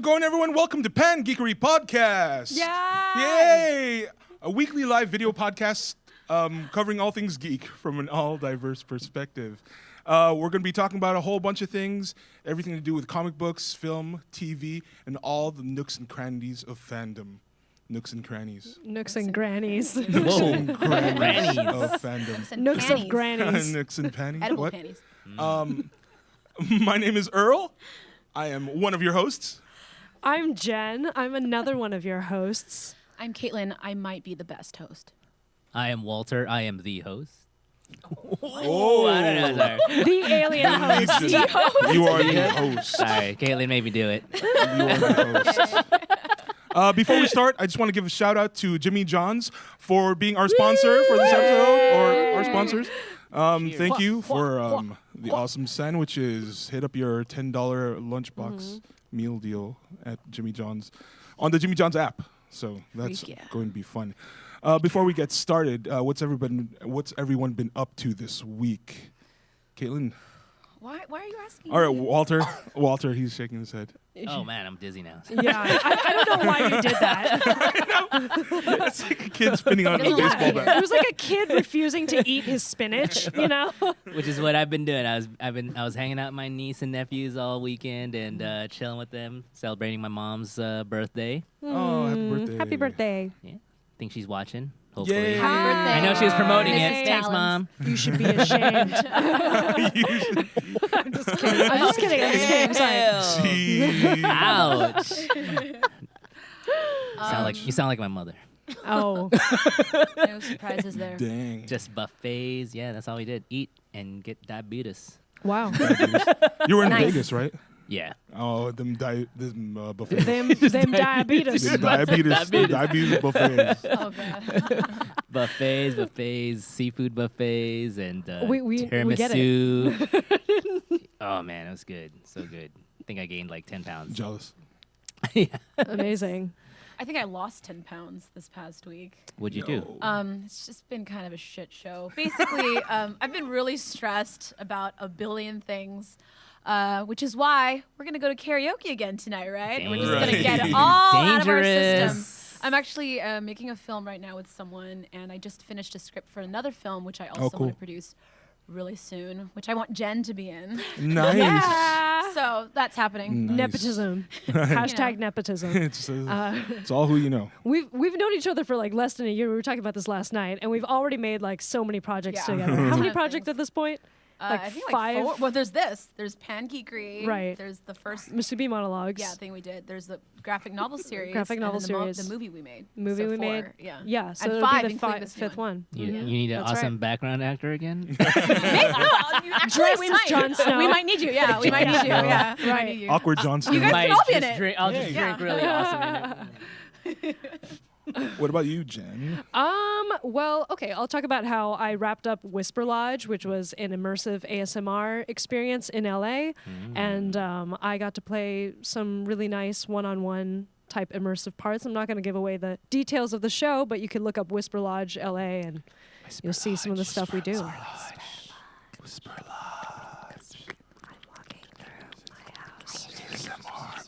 it going, everyone? Welcome to PanGeekery Podcast. Yay! A weekly live video podcast covering all things geek from an all-diverse perspective. We're going to be talking about a whole bunch of things, everything to do with comic books, film, TV, and all the nooks and crannies of fandom. Nooks and crannies. Nooks and grannies. Nooks and crannies of fandom. Nooks of grannies. Nooks and panties. Edible What? panties. My name is Earl. I am one of your hosts. I'm Jen. I'm another one of your hosts. I'm Kaitlyn. I might be the best host. I am Walter. I am the host. Oh, I don't know. Sorry. The alien host. You are the host. Sorry, Kaitlyn made me do it. You are the host. Before we start, I just want to give a shout out to Jimmy John's for being our sponsor for this episode, or our sponsors. Thank you for the awesome sandwiches. Hit up your $10 lunchbox meal deal at Jimmy John's on the Jimmy John's app. So that's going to be fun. Before we get started, what's everyone been up to this week? Caitlin? Why are you asking? All right, Walter. Walter, he's shaking his head. Oh man, I'm dizzy now. Yeah, I don't know why you did that. It's like a kid spinning on a baseball Yeah, bat. it was like a kid refusing to eat his spinach, you know? Which is what I've been doing. I was hanging out with my niece and nephews all weekend and chilling with them, celebrating my mom's birthday. Oh, happy birthday. Happy birthday. Yeah, think she's watching. Hopefully. Yay. Happy birthday. I know she was promoting Mrs. it. Thanks, Talens. Mom. You should be ashamed. I'm just kidding. I'm just kidding. I'm sorry. Jeez. Ouch. You sound like my mother. Oh. No surprises there. Dang. Just buffets. Yeah, that's all we did. Eat and get diabetes. Wow. You were in Nice. Vegas, right? Yeah. Oh, them buffets. them diabetes. Them diabetes buffets. Oh god. buffets, seafood buffets, and We get tiramisu. Oh man, it was good, so good. I think I gained like 10 pounds. Jealous. Yeah. Amazing. I think I lost 10 pounds this past week. What'd you do? It's just been kind of a shit show. Basically, I've been really stressed about a billion things. Which is why we're going to go to karaoke again tonight, right? We're just going to get it all out of our system. I'm actually making a film right now with someone, and I just finished a script for another film, which I also want to produce really soon, which I want Jen to be in. Nice. Yeah. So that's happening. Nice. Nepotism. Hashtag nepotism. It's all who you know. We've known each other for like less than a year. We were talking about this last night, and we've already made like so many projects together. How many projects at this point? Like I think 5? like 4. Well, there's this. There's PanGeekery. Right. There's the first Musubi monologues. thing we did. There's the graphic novel series. Graphic novel and then series. The movie we made. Movie So we 4, made. Yeah. Yeah. So And it'll 5, be the including this new fifth one. You need an That's awesome right. background actor again? Actually, we might. Jon Snow. We might need you. Yeah, we might need you. Yeah, we might need you. Awkward Jon Snow. You guys can all be in it. I'll just drink really awesome in it. What about you, Jen? Well, okay, I'll talk about how I wrapped up Whisper Lodge, which was an immersive ASMR experience in LA. And I got to play some really nice one-on-one type immersive parts. I'm not going to give away the details of the show, but you can look up Whisper Lodge LA and you'll see some of the stuff we do. Whisper Lodge. I'm walking through my house. ASMR.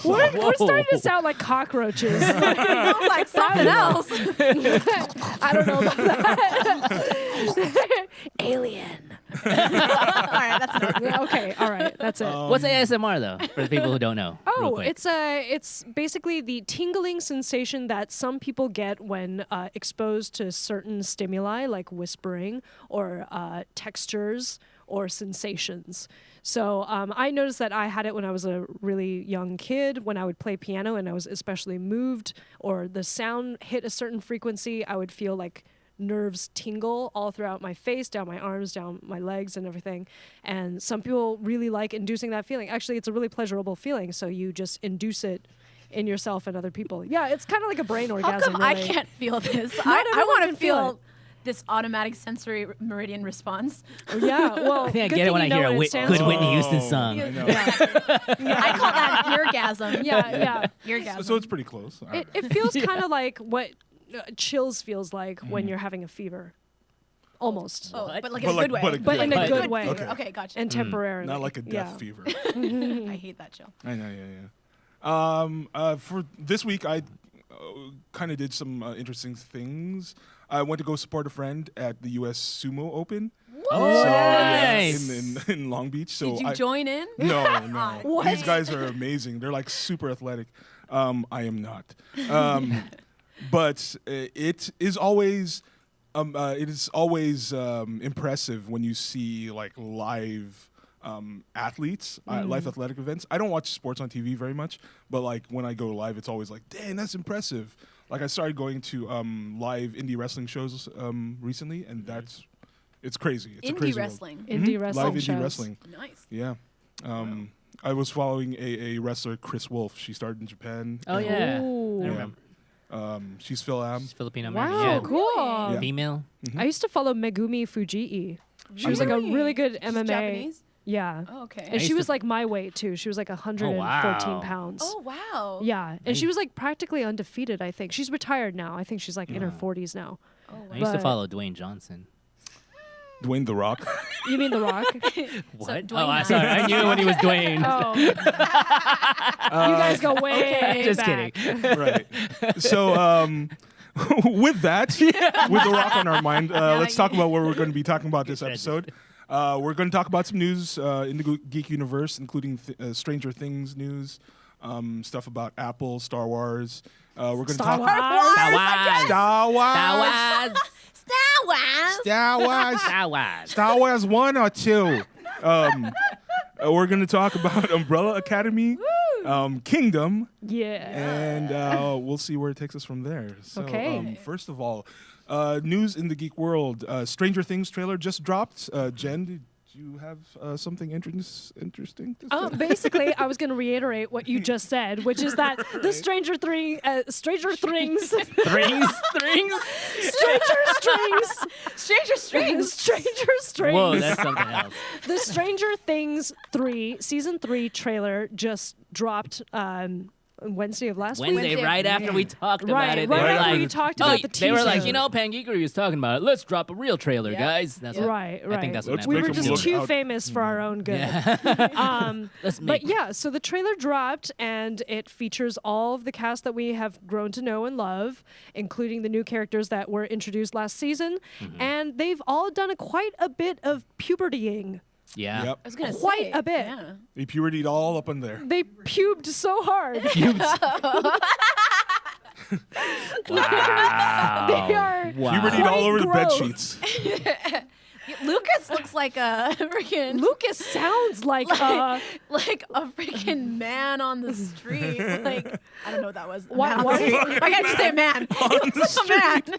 We're starting to sound like cockroaches. Sounds like something else. I don't know about that. Alien. All right, that's enough. Okay, all right, that's it. What's ASMR though, for the people who don't know? real Oh, quick? it's basically the tingling sensation that some people get when exposed to certain stimuli like whispering or textures or sensations. So I noticed that I had it when I was a really young kid. When I would play piano and I was especially moved or the sound hit a certain frequency, I would feel like nerves tingle all throughout my face, down my arms, down my legs and everything. And some people really like inducing that feeling. Actually, it's a really pleasurable feeling, so you just induce it in yourself and other people. Yeah, it's kind of like a brain How orgasm. come I really. can't feel this? Not I everyone want can to feel feel this automatic sensory meridian response. Yeah, well, I think I good get it thing when you I know hear what a it stands good for. Whitney Houston song. I know. I call that eargasm. Yeah. Eargasm. So it's pretty close. All right. It feels kind of like what chills feels like when you're having a fever. Almost. Oh, What? but like But in a like- good way. but a But in a good good Good way. fever. Okay. Okay, gotcha. And temporarily. Not like a death Yeah. fever. I hate that show. I know, yeah. For this week, I kind of did some interesting things. I went to go support a friend at the U.S. Sumo Open. Oh, So, nice. in Long Beach. So Did you I, join in? No, no. What? These guys are amazing. They're like super athletic. I am not. But it is always impressive when you see like live athletes, live athletic events. I don't watch sports on TV very much, but like when I go live, it's always like, dang, that's impressive. Like I started going to live indie wrestling shows recently, and it's crazy. It's a Indie crazy world. wrestling. Indie wrestling Live indie shows. wrestling. Nice. Yeah. I was following a wrestler, Chris Wolf. She started in Japan. Oh and, yeah. Ooh. I Yeah. remember. She's Phil Am. She's Filipino American. Wow, Yeah. cool. Yeah. Female. I used to follow Megumi Fujii. She was like a really good She's MMA. Japanese? Yeah. Oh, okay. And she used was to- like my weight too. She was like 114 wow. pounds. Oh, wow. Yeah. And she was like practically undefeated, I think. She's retired now. I think she's like in her 40s now. Oh, wow. I used to But- follow Dwayne Johnson. Dwayne The Rock. You mean The Rock? What? Dwayne Oh, I'm Johnson. sorry. I knew when he was Dwayne. Oh. You guys go way Just back. kidding. Right. So with that, with The Rock on our mind, let's talk about what we're going to be talking about this episode. We're going to talk about some news in the geek universe, including Stranger Things news, stuff about Apple, Star Wars. We're going to Star talk Wars. Star Wars. Star Wars. Star Wars. That was. Star Wars 1 or 2. We're going to talk about Umbrella Academy, Kingdom, Yeah. and we'll see where it takes us from there. So, Okay. first of all, news in the geek world. Stranger Things trailer just dropped. Jen, did you have something interesting to say? Basically, I was going to reiterate what you just said, which is that the Stranger Things, Stranger Strings. Stranger Strings, Whoa, that's something else. the Stranger Things 3 season 3 trailer just dropped Wednesday of last week. Wednesday, right after we talked about Right, it, right they were after like, we talked oh, about the they were like, teaser. you know, PanGeekery was talking about it. Let's drop a real trailer, Yeah. guys. That's what, Right. I think that's what Let's We make were them just look too out. famous for our own good. Let's But make yeah, so the trailer dropped and it features all of the cast that we have grown to know and love, including the new characters that were introduced last season. And they've all done quite a bit of pubertying. Yeah. Yep. I was gonna Quite say, a bit. Yeah. They puritied all up in there. They pubed so hard. Wow. They are Wow. Puritied all over the bed gross. sheets. Lucas looks like a freaking Lucas sounds like like a freaking man on the street. Like I don't know what that was. A Why- man on why the is- street. Why can't you say man? He looks like a man.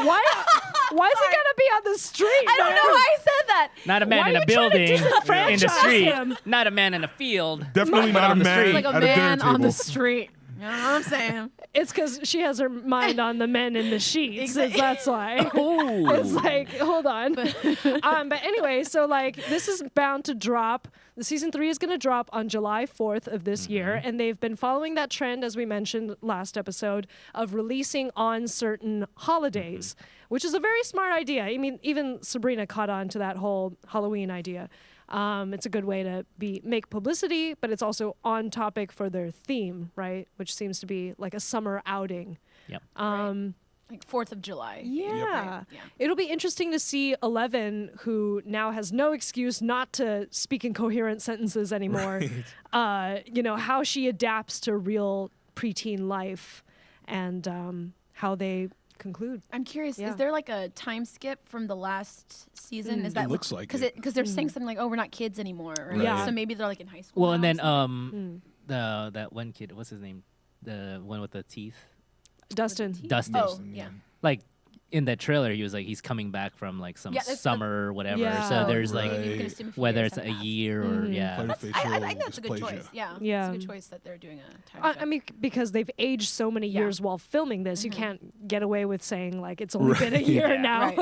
why is he gonna be on the street? I don't know why I said that. Not a man Why in are a you trying to building, in the disenfranchise street. him? Not a man in a field. Definitely not a on the man street. Like a at a dinner man on the table. street. You know what I'm saying? It's because she has her mind on the men in the sheets. That's why. Oh. It's like, hold on. But anyway, so like this is bound to drop. The season 3 is going to drop on July 4th of this year, and they've been following that trend, as we mentioned last episode, of releasing on certain holidays, which is a very smart idea. I mean, even Sabrina caught on to that whole Halloween idea. It's a good way to make publicity, but it's also on topic for their theme, right? Which seems to be like a summer outing. Yep. Like 4th of July. Yeah. Right, yeah. It'll be interesting to see Eleven, who now has no excuse not to speak in coherent sentences anymore, you know, how she adapts to real preteen life and how they conclude. I'm curious, Yeah. is there like a time skip from the last season? Is that It looks like because it. because they're saying something like, "Oh, we're not kids anymore." Right? Yeah. So maybe they're like in high school. Well, and now then or something. that one kid, what's his name? The one with the teeth. Dustin. Dustin. Oh, yeah. Like in that trailer, he was like he's coming back from like some Yeah, that's- summer or whatever. Yeah. So there's Right. like You can assume a few whether years it's have a passed. year or yeah. Facial I think that's a good dysplasia. choice. Yeah. Yeah. It's a good choice that they're doing a time I skip. mean, because they've aged so many Yeah. years while filming this, you can't get away with saying like it's only been a year Yeah. now.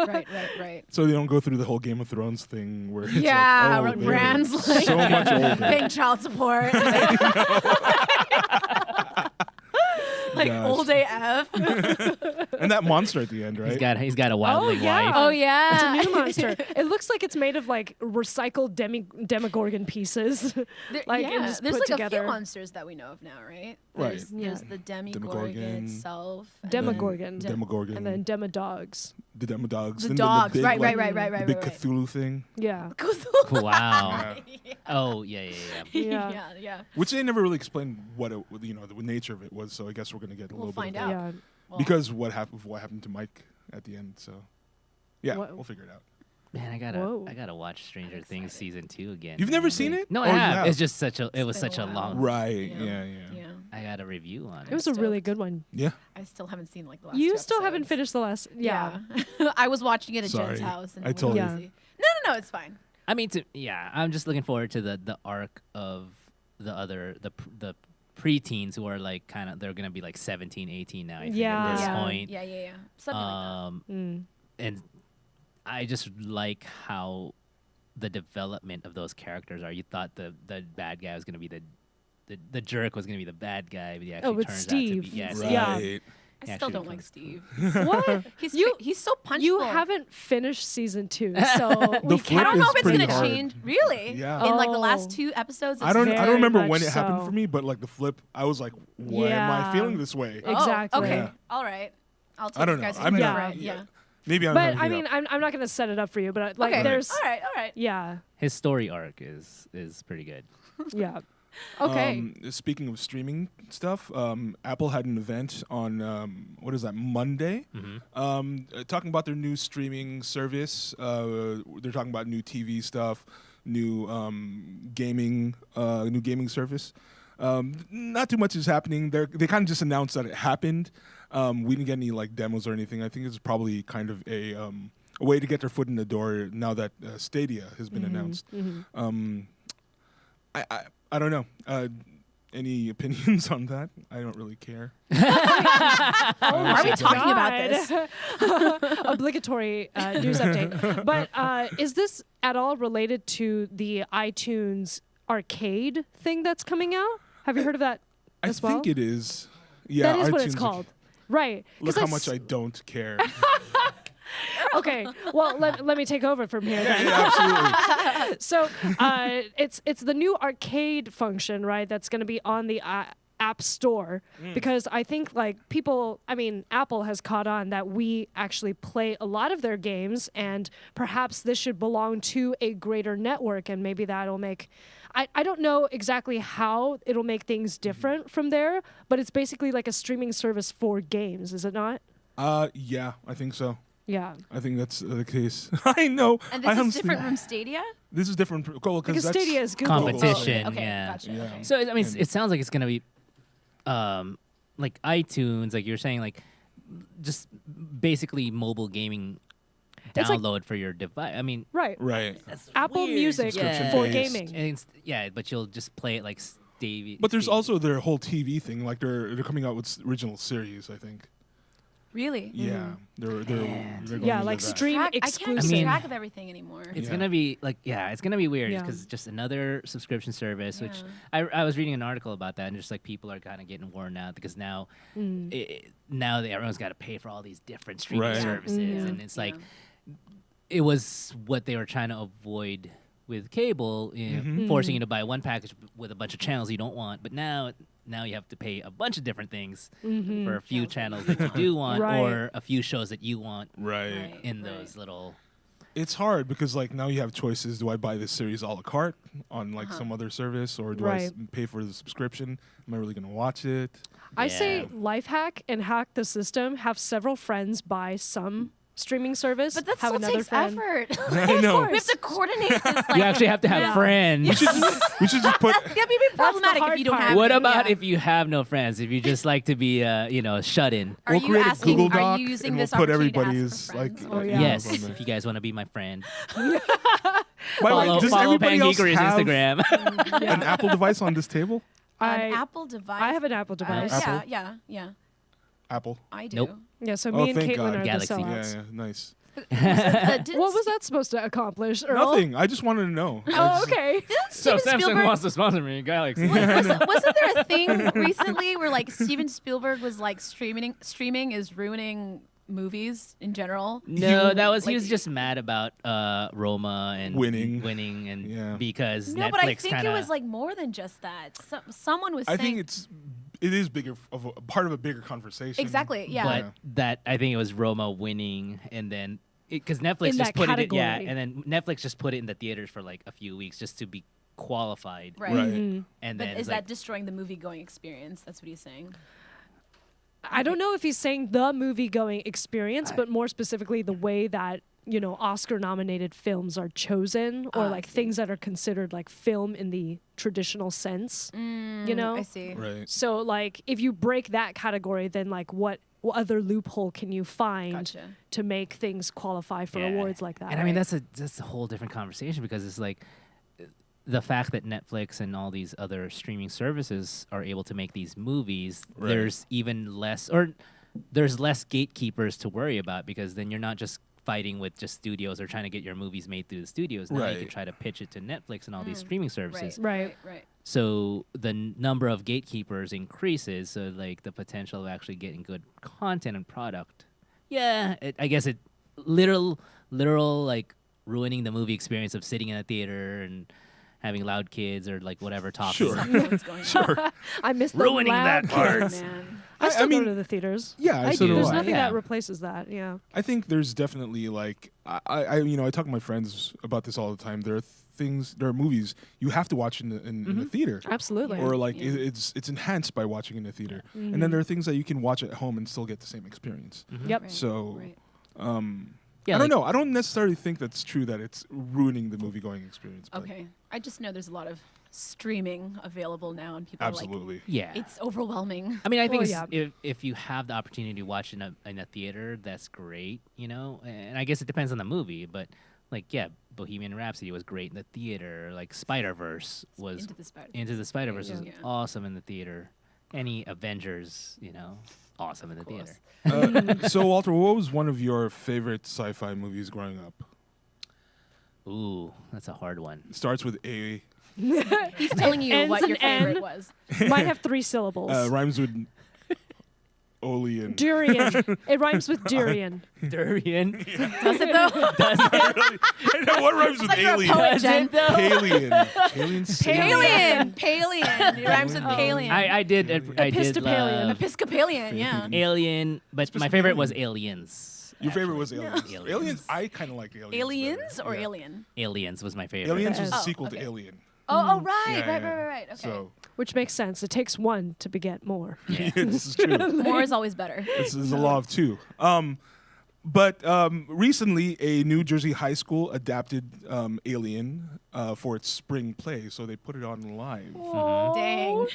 right. So they don't go through the whole Game of Thrones thing where it's Yeah, like, oh, they're Brand's like so much older. paying child support. Like Gosh. old AF. And that monster at the end, right? He's got a wildling yeah. wife. Oh yeah. It's a new monster. It looks like it's made of like recycled demogorgon pieces, like and just there's put like together. a few monsters that we know of now, right? Right. There's the Demogorgon Demogorgon. itself. and Demogorgon. then Demogorgon. And then demodogs. the Demodogs. The then dogs. big, Right. like, Right. big right. Cthulhu thing, Yeah. Wow. Yeah. Oh yeah. Yeah. yeah. which they never really explained what it, the nature of it was. So I guess we're gonna get a We'll little find bit of out. that. Yeah. Well, Because what happened to Mike at the end. So yeah, What- we'll figure it out. Man, Whoa. I gotta watch Stranger Things season 2 again. You've never man. seen it? No, Oh, I you have. have. It's just such a. It was been a such a while. long. Right. Yeah. Yeah. I got a review on It it. was a really Stoked. good one. Yeah. I still haven't seen like the last. You two still haven't episodes. finished the last. Yeah. I was watching it at Sorry. Jen's house. And I it went told you. crazy. No, it's fine. I mean, I'm just looking forward to the arc of the preteens who are like they're gonna be like 17, 18 now. I think Yeah. at this yeah. point. Yeah. Something like Mm. And I just like how the development of those characters are. You thought the bad guy was gonna be the jerk was gonna be the bad guy, but he actually with turns Steve. out to be Right. Yeah. that. I still actually don't like comes- Steve. What? He's so punchable. You haven't finished season 2, so we flip I don't can't. know is if it's pretty gonna hard. change. Really? Yeah. In like the last Oh. 2 episodes. I don't Very remember much when it happened so. for me, but like the flip, I was like, why am I Yeah. feeling this way? Exactly. Okay. Yeah. All right. I'll take I don't you know. guys' I'm word not- for it. Yeah. Maybe I'm. But having I it mean, up. I'm not gonna set it up for you. But like, Okay. there's All right. yeah, His story arc is pretty good. yeah. Okay. Speaking of streaming stuff, Apple had an event on what is that, Monday? Talking about their new streaming service. They're talking about new TV stuff, new gaming service. Not too much is happening. They kind of just announced that it happened. We didn't get any like demos or anything. I think it's probably kind of a way to get their foot in the door now that Stadia has been announced. I don't know. Any opinions on that? I don't really care. Why are we talking about this? Obligatory news update. But is this at all related to the iTunes arcade thing that's coming out? Have you heard of that I as well? think it is. Yeah, That is what it's iTunes- called. Right. 'Cause Look how I much s- I don't care. Okay. Well, let me take over from here then. Absolutely. So it's the new arcade function, right? That's going to be on the App Store because I think like Apple has caught on that we actually play a lot of their games, and perhaps this should belong to a greater network, and maybe that'll make. I don't know exactly how it'll make things different from there, but it's basically like a streaming service for games, is it not? Yeah, I think so. Yeah. I think that's the case. I know. And I this is honestly- different from Stadia? This is different Because that's Stadia is Google. Competition. Okay, yeah. gotcha. Yeah. Okay. So I mean, it sounds like it's gonna be, like iTunes, like you're saying, like just basically mobile gaming It's like- download for your device. I mean, Right. Right. that's Apple weird. Music Yeah. for Based. gaming. And yeah, but you'll just play it like Stadia. But there's also their whole TV thing. Like they're coming out with original series. I think. Really? Yeah. They're going Yeah, into like that. stream I can't exclusive. keep I mean- track of everything anymore. It's Yeah. gonna be like, it's gonna be weird Yeah. because it's just another subscription service. Which Yeah. I was reading an article about that, and just like people are kind of getting worn out because now, everyone's got to pay for all these different streaming Right. services, Yeah. and it's like it was what they were trying to avoid with cable, forcing you to buy one package with a bunch of channels you don't want. But now you have to pay a bunch of different things for a few channels that you do want, Right. or a few shows that you want Right. in those little. It's hard because like now you have choices. Do I buy this series a la carte on like some other service, or do I Right. pay for the subscription? Am I really going to watch it? I say Yeah. life hack and hack the system. Have several friends buy some streaming service. But that have still another takes friend. effort. I know. We have to coordinate this. Like, You actually have to have Yeah. friends. We should just put. That'd be problematic hard if you don't part. have What it. about Yeah. if you have no friends? If you just like to be, shut in? Are We'll you create a asking? Google Are Doc you using and we'll this put opportunity to ask everybody's for like. friends? Oh, yeah. Yes, on there. if you guys want to be my friend. By the way, Follow does everybody else PanGeekery's have Instagram. an Apple device on this table? An Apple device. I have an Apple device. Apple? Yeah. Apple. I do. Nope. Yeah, so Oh, me and thank Kaitlyn God. are Galaxy. the Yeah, sellouts. yeah, nice. What was that supposed to accomplish, Earl? Nothing. I just wanted to know. Oh, okay. Steven Spielberg? to sponsor me, Galaxy. Wasn't there a thing recently where like Steven Spielberg was like streaming is ruining movies in general. No, that was he like- was just mad about Roma and Winning. and because No, Netflix but I think kinda, it was like more than just that. Someone was I saying think it is bigger of a part of a bigger conversation. exactly, yeah. but that I think it was Roma winning, and then because Netflix In just that put category. and then Netflix just put it in the theaters for like a few weeks just to be qualified, Right. Right. and But then is it's that like, destroying the movie going experience? That's what he's saying. I don't know if he's saying the movie going experience, but more specifically the way that, Oscar nominated films are chosen, or I like see. things that are considered like film in the traditional sense. I see. Right. So like if you break that category, then like what other loophole can you find Gotcha. to make things qualify for Yeah. awards like that? And I mean that's a whole different conversation because it's like the fact that Netflix and all these other streaming services are able to make these movies, Right. there's less gatekeepers to worry about because then you're not just fighting with just studios or trying to get your movies made through the studios. Now you can Right. try to pitch it to Netflix and all these streaming services. Right. Right. So the number of gatekeepers increases, so like the potential of actually getting good content and product. Yeah, I guess it literal like ruining the movie experience of sitting in a theater and having loud kids or like whatever talking. Sure. What's going on? I miss the Ruining loud that part. kids. Man. I still mean, go to the theaters. Yeah, I so do. do There's I. nothing Yeah. that replaces that. Yeah. I think there's definitely like I talk to my friends about this all the time. There are movies you have to watch in the theater, Absolutely. or like Yeah. it's enhanced by watching in the theater. And then there are things that you can watch at home and still get the same experience. Yep. Right. So Right. Yeah, I don't like- know. I don't necessarily think that's true that it's ruining the movie going experience. But Okay. I just know there's a lot of streaming available now, and people are absolutely. Yeah. like, it's overwhelming. I mean, I think Well, if you have the opportunity to watch in a theater, that's great, And I guess it depends on the movie, but like Bohemian Rhapsody was great in the theater. Like Spider-Verse was Into the Spider. was Yeah. awesome in the theater. Any Avengers, awesome in the course. theater. So Walter, what was one of your favorite sci-fi movies growing up? Ooh, that's a hard one. It starts with A, He's telling you Ends what your in N. favorite was. Might have 3 syllables. rhymes with Oli and Durian. It rhymes with durian. Durian. Does it though? what rhymes with Like you're a alien? poet, Jen. Alien. Alien. Palin. It rhymes with Palin. I did Episcopalian. love Episcopalian, yeah. Alien, but my favorite was Aliens. Your favorite was Yeah. Aliens. Aliens. Aliens. I kind of like Aliens. Aliens better. or Yeah. Alien? Aliens was my favorite. Aliens was a Oh, sequel okay. to Alien. Oh, right, Yeah, yeah. right. Okay. So Which makes sense. It takes one to beget more. this is true. More is always better. This is a law of two. But recently, a New Jersey high school adapted Alien for its spring play, so they put it on live. Dang.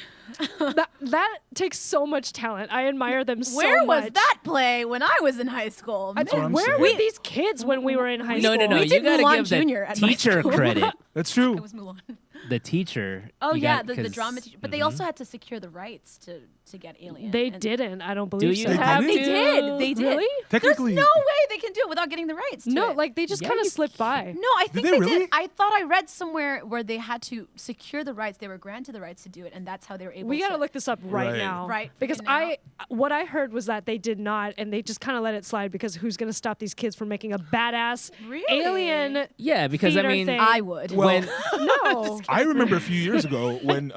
That takes so much talent. I admire them so much. Where was that play when I was in high school? That's what I'm Where saying. were these kids when we were in high No, school? no, no. We You did gotta Mulan give the Jr. at my teacher school. credit. That's true. It was Mulan. The teacher. Oh you yeah, got- the 'cause- drama teacher. But they also had to secure the rights to get Alien. They and didn't. I don't believe you so. They have didn't? They did. They did. Really? Technically, There's no way they can do it without getting the rights. To No, it. like they just Yeah, kind of you slipped by. No, I think they they really? did. I thought I read somewhere where they had to secure the rights. They were granted the rights to do it, and that's how they were able. We to. gotta look this up right, Right. now. Right, Because right what I heard was that they did not, and they just kind of let it slide because who's gonna stop these kids from making a badass Really? alien? Yeah, because I theater mean, thing. I would. Well, when No. I remember a few years ago when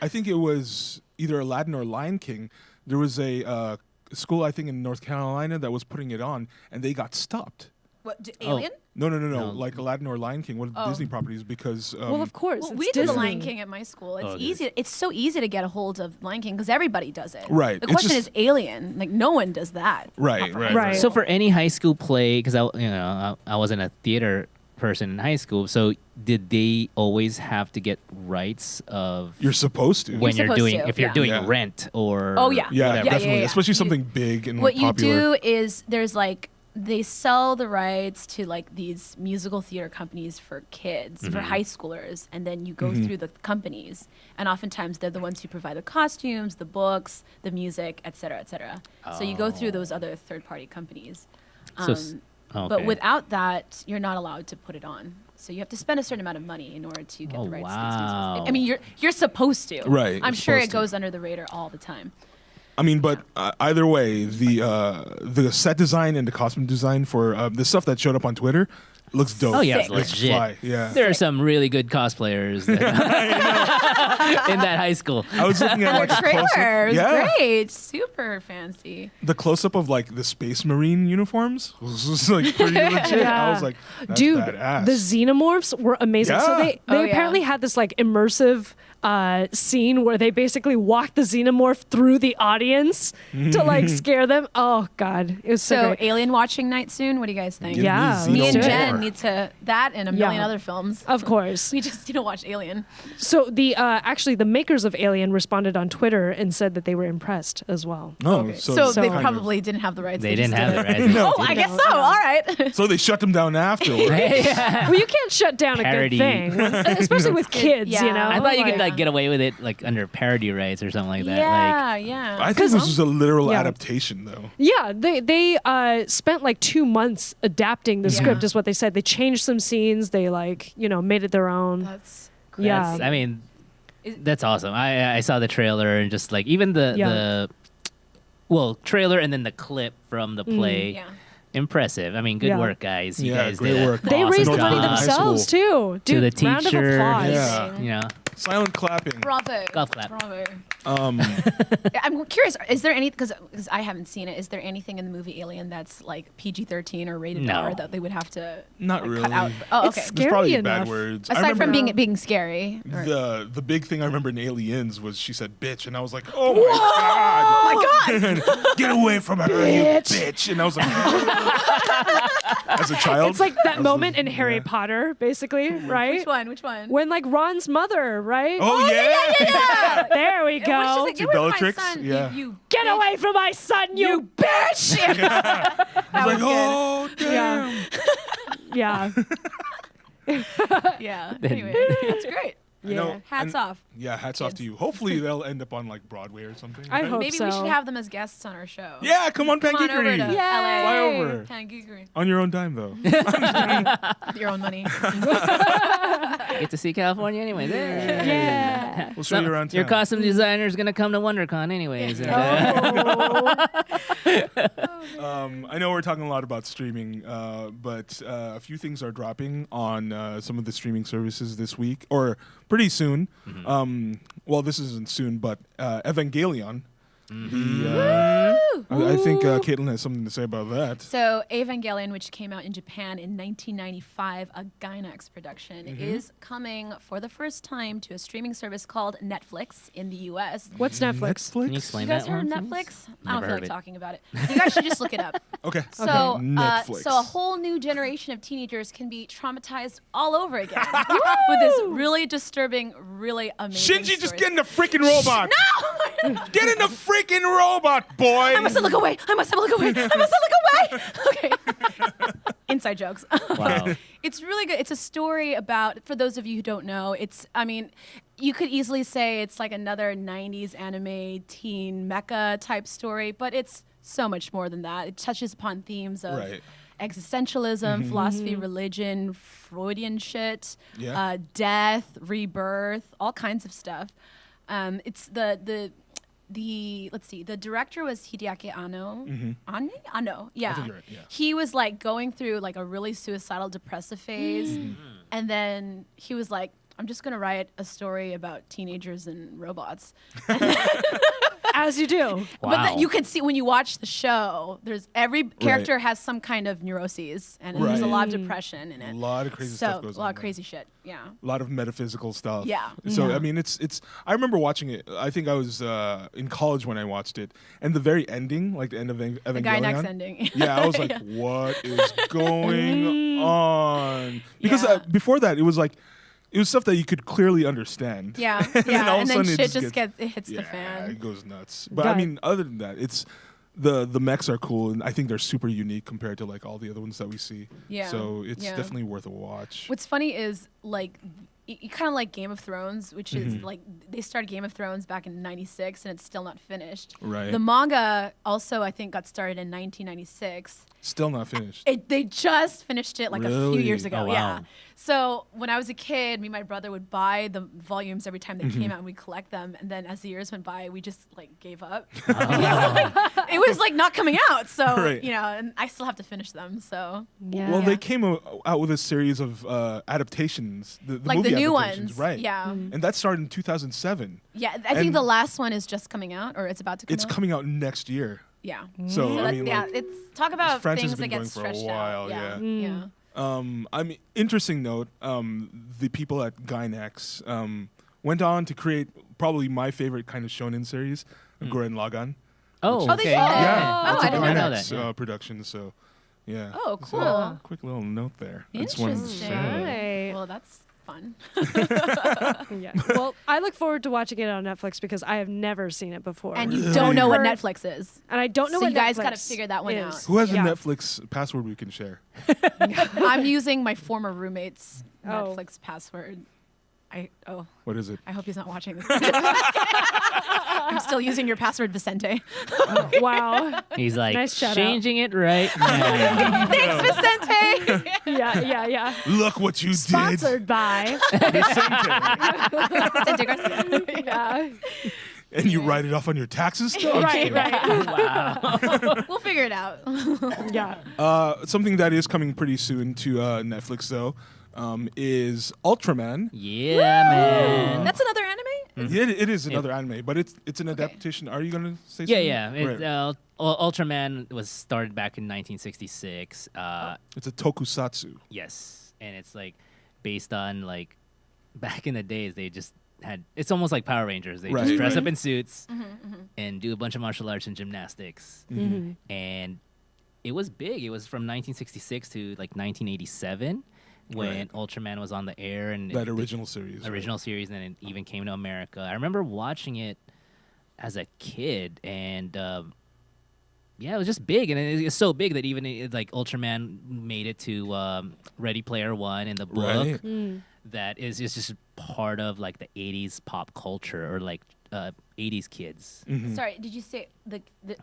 I think it was either Aladdin or Lion King. There was a school I think in North Carolina that was putting it on, and they got stopped. What? Oh. Alien? No, No. like Aladdin or Lion King, one of the Oh. Disney properties, because Well, of course. Well, it's we did the Lion Disney. King at my school. It's Oh, it easy. It's so easy to get a hold of Lion King because everybody does it. Right. The It's question just- is Alien. Like no one does that. right. Right. so for any high school play, because I wasn't a theater person in high school, so did they always have to get rights of You're supposed to. when You're you're supposed doing to, if you're yeah. doing Yeah. Rent or Oh, yeah. Yeah, whatever. definitely, yeah. especially You- something big and What like, popular. you do is there's like they sell the rights to like these musical theater companies for kids, for high schoolers, and then you go through the companies, and oftentimes they're the ones who provide the costumes, the books, the music, et cetera, et cetera. So you go through those other third-party companies. So s- But okay. without that, you're not allowed to put it on. So you have to spend a certain amount of money in order to get Oh, the rights to wow. these music. I mean, you're supposed to. Right, I'm you're sure it supposed to. goes under the radar all the time. I mean, but either way, the set design and the costume design for the stuff that showed up on Twitter looks dope. Oh yeah, it's It's legit. fly. Yeah. There are some really good cosplayers that in that high school. I was looking at like a Trailer close-up. was Yeah. great, super fancy. The close up of like the Space Marine uniforms was just like pretty legit. I was like, that's Dude, badass. the xenomorphs were amazing. So Yeah. they Oh, yeah. apparently had this like immersive scene where they basically walked the xenomorph through the audience to like scare them. Oh god, it was so, So great. alien watching night soon. What do you guys think? Give me Yeah, Me and Let's do it. Jen need to that and a million Yeah. other films. Of course. We just need to watch Alien. So the actually the makers of Alien responded on Twitter and said that they were impressed as well. No, Okay. so, So they kind of- probably didn't have the rights. They just didn't have did it right. No. Oh, I guess so. All right. So they shut them down afterwards. Well, you can't shut down Parody. a good thing, especially with kids. Yeah. You know, I thought you could like- like get away with it like under parody rights or something like that. Yeah, yeah. I think this was a literal Yeah. adaptation, though. Yeah, they spent like 2 months adapting the Yeah. script, is what they said. They changed some scenes. They made it their own. That's Yeah. That's, I mean, Is- that's awesome. I saw the trailer and just like even the trailer and then the clip from the play. yeah. Impressive. I mean, good Yeah. work, guys. You Yeah, guys great did a work. They awesome raised the money job. High themselves too. To the Dude, round of teacher. applause. Yeah. You know, Silent clapping. Bravo. Golf clap. Bravo. Um, I'm curious. Is there any because I haven't seen it? Is there anything in the movie Alien that's like PG-13 or rated No. R that they would have to Not like, really. cut out? Oh, It's okay. There's probably Scary bad enough. words. I Aside from remember being scary. Or, the big thing I remember in Aliens was she said bitch, and I was like, oh my god, oh my God! get away from her, you bitch! And I was like, as a child, It's like that was- moment in Harry yeah. Potter, basically, right? Which one? Which one? When like Ron's mother, right? oh yeah, There we What go. she's like, To get away from my Bellatrix? son, Yeah. you Get away from my son, you bitch! I was like, was oh damn. Yeah. Yeah. Anyway, that's great. You know, Yeah. Hats and- off. Yeah, hats off to you. Hopefully they'll end up on like Broadway or something. I right? hope Maybe so. we should have them as guests on our show. Yeah, come on, Come on over PanGeekery. to Yay. LA. Fly over. PanGeekery. On your own time, though. With your own money. get to see California anyways. Yeah. We'll show you around town. Your costume designer is gonna come to WonderCon anyways. and, I know we're talking a lot about streaming, but a few things are dropping on some of the streaming services this week, or pretty soon. Well, this isn't soon, but Evangelion. I think Kaitlyn has something to say about that. So, Evangelion, which came out in Japan in 1995, a Gainax production, is coming for the first time to a streaming service called Netflix in the U.S. What's Netflix? Can you explain You guys that heard of one, please? Netflix? I Never don't feel heard like it. talking about it. You guys should just look it up. Okay. So, Netflix. so a whole new generation of teenagers can be traumatized all over again with this really disturbing, really amazing. Shinji, just story. get in the freaking robot. No! Get in the freaking robot, boy. I must look away. I must look away. I must look away. Okay. Inside jokes. Wow. It's really good. It's a story about, for those of you who don't know, I mean, you could easily say it's like another 90s anime teen mecha type story, but it's so much more than that. It touches upon themes of Right. existentialism, philosophy, religion, Freudian shit, Yeah. death, rebirth, all kinds of stuff. It's let's see, the director was Hideaki Anno. Anno, yeah. think you're right, yeah. He was like going through like a really suicidal, depressive phase, and then he was like, I'm just gonna write a story about teenagers and robots. As you do. But Wow. then you can see when you watch the show, there's every character has some kind of neuroses, and there's a lot of depression in it. A lot of crazy stuff goes a lot on of there. crazy shit. Yeah. A lot of metaphysical stuff. Yeah. So Yeah. I mean, it's. I remember watching it. I think I was in college when I watched it, and the very ending, like the end of Evangelion. The guy next ending. Yeah, I was like, what is going on? Because Yeah. before that, it was like, it was stuff that you could clearly understand. Yeah, then yeah, all of and a then sudden shit it just gets- it hits Yeah, the fan. it goes nuts. But Got I it. mean, other than that, it's the mechs are cool, and I think they're super unique compared to like all the other ones that we see. Yeah, So it's yeah. definitely worth a watch. What's funny is like you kind of like Game of Thrones, which is like they started Game of Thrones back in '96 and it's still not finished. Right. The manga also I think got started in 1996. Still not finished. They just finished it like a few Really? years ago. Oh, wow. Yeah. So when I was a kid, me and my brother would buy the volumes every time they came out and we'd collect them. And then as the years went by, we just like gave up. It was like not coming out. So, Right. and I still have to finish them. So Yeah. Well, they came out with a series of adaptations, the like movie the new adaptations, ones. right? Yeah. And that started in 2007. Yeah. I think And- the last one is just coming out or it's about to come It's out. coming out next year. Yeah. So, I that's, mean, yeah, like, it's talk about franchise things has been that get going for a stretched while, out. yeah. Yeah. I mean, interesting note. The people at Gainax went on to create probably my favorite kind of shonen series, Gurren Lagann. Oh, Oh, they okay. did? Yeah, Oh, that's I a didn't know Gainax that. production. So, yeah. Oh, So, cool. quick little note there. I just wanted to Interesting. share. Right. Well, that's fun. Yeah. Well, I look forward to watching it on Netflix because I have never seen it before. And you don't know what Heard- Netflix is. And I don't know So what you guys Netflix gotta figure that one is. out. Who has Yeah. a Netflix password we can share? I'm using my former roommate's Oh. Netflix password. What is it? I hope he's not watching this. I'm still using your password, Vicente. Wow. He's like Nice shout out. changing it right now. Thanks, Vicente. Yeah. Look what you Sponsored by. Vicente Garcia. Yeah. did. And you write it off on your taxes? No, I'm just Right. kidding. Right. We'll figure it out. Yeah. Something that is coming pretty soon to Netflix, though, is Ultraman. Yeah, man. That's another anime? It is another anime, but it's an adaptation. Are you gonna say Yeah, something? yeah. Right. Ultraman was started back in 1966. It's a tokusatsu. Yes, and it's like based on like back in the days they just had. It's almost like Power Rangers. They Right, just dress right. up in suits and do a bunch of martial arts and gymnastics. And it was big. It was from 1966 to like 1987 when Right. Ultraman was on the air and That original series. right? original series, and it even came to America. I remember watching it as a kid, and yeah, it was just big, and it's so big that even like Ultraman made it to Ready Player One in the book. Right. That is just part of like the '80s pop culture or like '80s kids. Mm-hmm. Sorry, did you say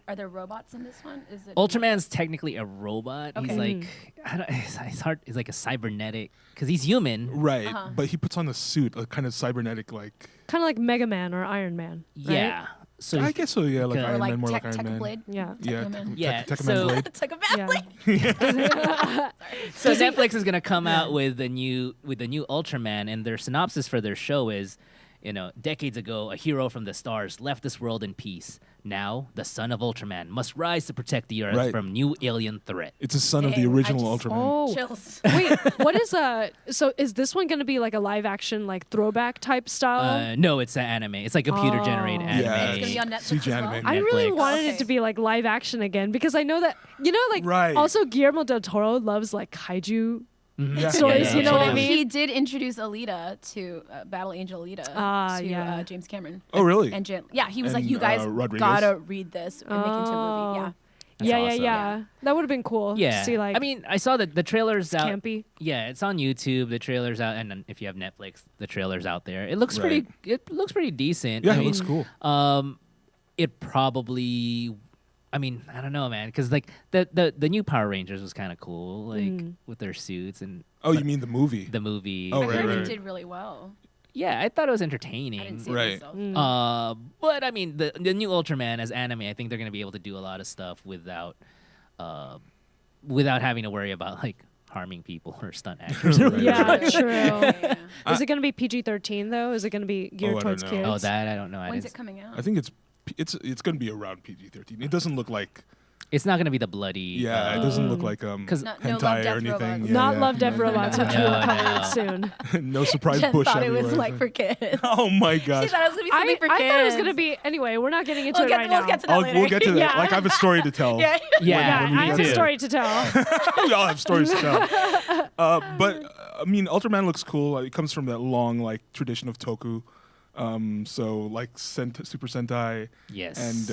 are there robots in this one? Is it Ultraman's technically a robot. He's Okay. like, I don't, it's hard. He's like a cybernetic because he's human. Right, Uh-huh. but he puts on a suit, a kind of cybernetic, like. Kind of like Mega Man or Iron Man. Right? Yeah. So I guess so. Yeah, like Because- or Iron like Man, more like Tech Iron Man. Blade? Yeah. Yeah, Tekkaman. Yeah, Tekkaman so- Blade. Tech Yeah. Blade. So Netflix is gonna come out with the new Ultraman, and their synopsis for their show is, decades ago, a hero from the stars left this world in peace. Now, the son of Ultraman must rise to protect the Earth Right. from new alien threat. It's a son of the Dang, I original just- Ultraman. Oh. Chills. Wait, what is so is this one going to be like a live action like throwback type style? No, it's an anime. It's like computer generated Oh. anime. Yeah, It's gonna be on Netflix CG as well? anime. I really Netflix. wanted it Okay. to be like live action again because I know that like Right. also Guillermo del Toro loves like kaiju Yeah. stories, you know what I totally. mean? He did introduce Alita to Battle Angel Alita to yeah. James Cameron. Oh, really? And yeah, he was like, And, "You guys Rodriguez? gotta read this and make it into a movie." Yeah. That's yeah, awesome. yeah. That would have been cool. Yeah. To see like I mean, I saw that the trailer's out. campy. Yeah, it's on YouTube. The trailer's out, and then if you have Netflix, the trailer's out there. It looks Right. It looks pretty decent. Yeah, I it mean, looks cool. It probably. I mean, I don't know, man, because like the new Power Rangers was kind of cool, like with their suits and Oh, you mean the movie? the movie. Oh, I right, heard right. it did really well. Yeah, I thought it was I didn't entertaining. see Right. it myself. But I mean, the new Ultraman as anime, I think they're gonna be able to do a lot of stuff without having to worry about like harming people or stunt actors. Right. Yeah, true. Yeah. Is it going to be PG-13 though? Is it going to be I geared don't towards know. kids? Oh, that I don't know. When's it coming out? I think it's going to be around PG-13. It doesn't look like It's not gonna be the bloody. it doesn't look like 'Cause- No hentai Love, or Death, anything. Robots. Yeah, Not yeah. Love, Death, Robots, which we will No, cover no. soon. No surprise Jen bush thought it was everywhere. like for kids. Oh my She gosh. thought it was gonna be something for I kids. thought it was going to be anyway. We're not getting into We'll it get, right we'll now. get to that later. We'll get to that. Yeah. Like I have a story to tell. Yeah. Yeah, when we I get have to a it. story to tell. We all have stories to tell. But I mean, Ultraman looks cool. It comes from that long like tradition of toku. So like Super Sentai Yes. and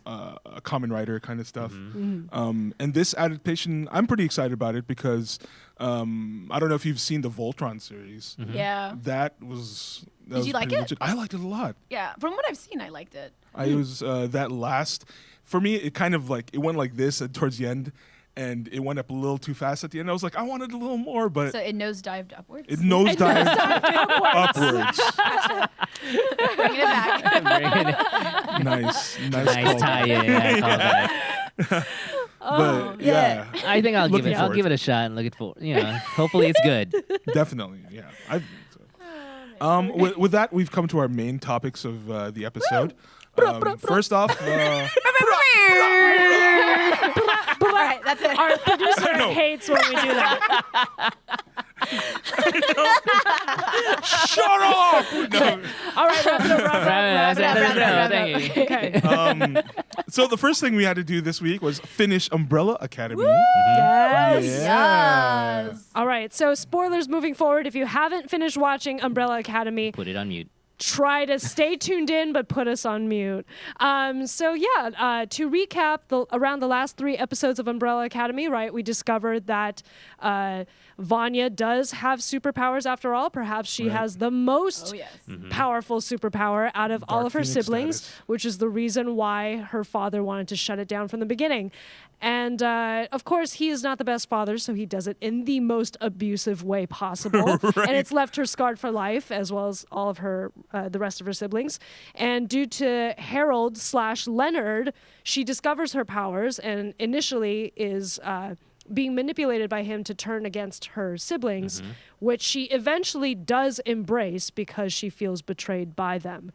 a Kamen Rider kind of stuff. And this adaptation, I'm pretty excited about it because I don't know if you've seen the Voltron series. Yeah. That was. Did you like it? I liked it a lot. Yeah. From what I've seen, I liked it. I was that last. For me, it kind of like it went like this towards the end. And it went up a little too fast at the end. I was like, I wanted a little more, but So it nosedived upwards. it nosedived upwards. Bringing it back. Bring it- Nice nice call. tie-in. I call that. But yeah, I think I'll give Looking it. I'll forward give to it a shot and look it for. Hopefully it's good. definitely. Yeah. I think so. With that, we've come to our main topics of the episode. First off, All right, that's it. Our producer I know. hates when we do that. shut up! No. All right, wrap it up, wrap it up. Thank you. Okay. So the first thing we had to do this week was finish Umbrella Academy. Yes. Yeah. Yes. All right. So spoilers moving forward. If you haven't finished watching Umbrella Academy, Put it on mute. try to stay tuned in, but put us on mute. To recap, around the last 3 episodes of Umbrella Academy, right, we discovered that Vanya does have superpowers after all. Perhaps she Right. has the most Oh, yes. powerful superpower out of all Dark of her Phoenix siblings, status. which is the reason why her father wanted to shut it down from the beginning. And of course, he is not the best father, so he does it in the most abusive way possible. And it's left her scarred for life, as well as all of her, the rest of her siblings. And due to Harold/Leonard, she discovers her powers and initially is being manipulated by him to turn against her siblings, which she eventually does embrace because she feels betrayed by them.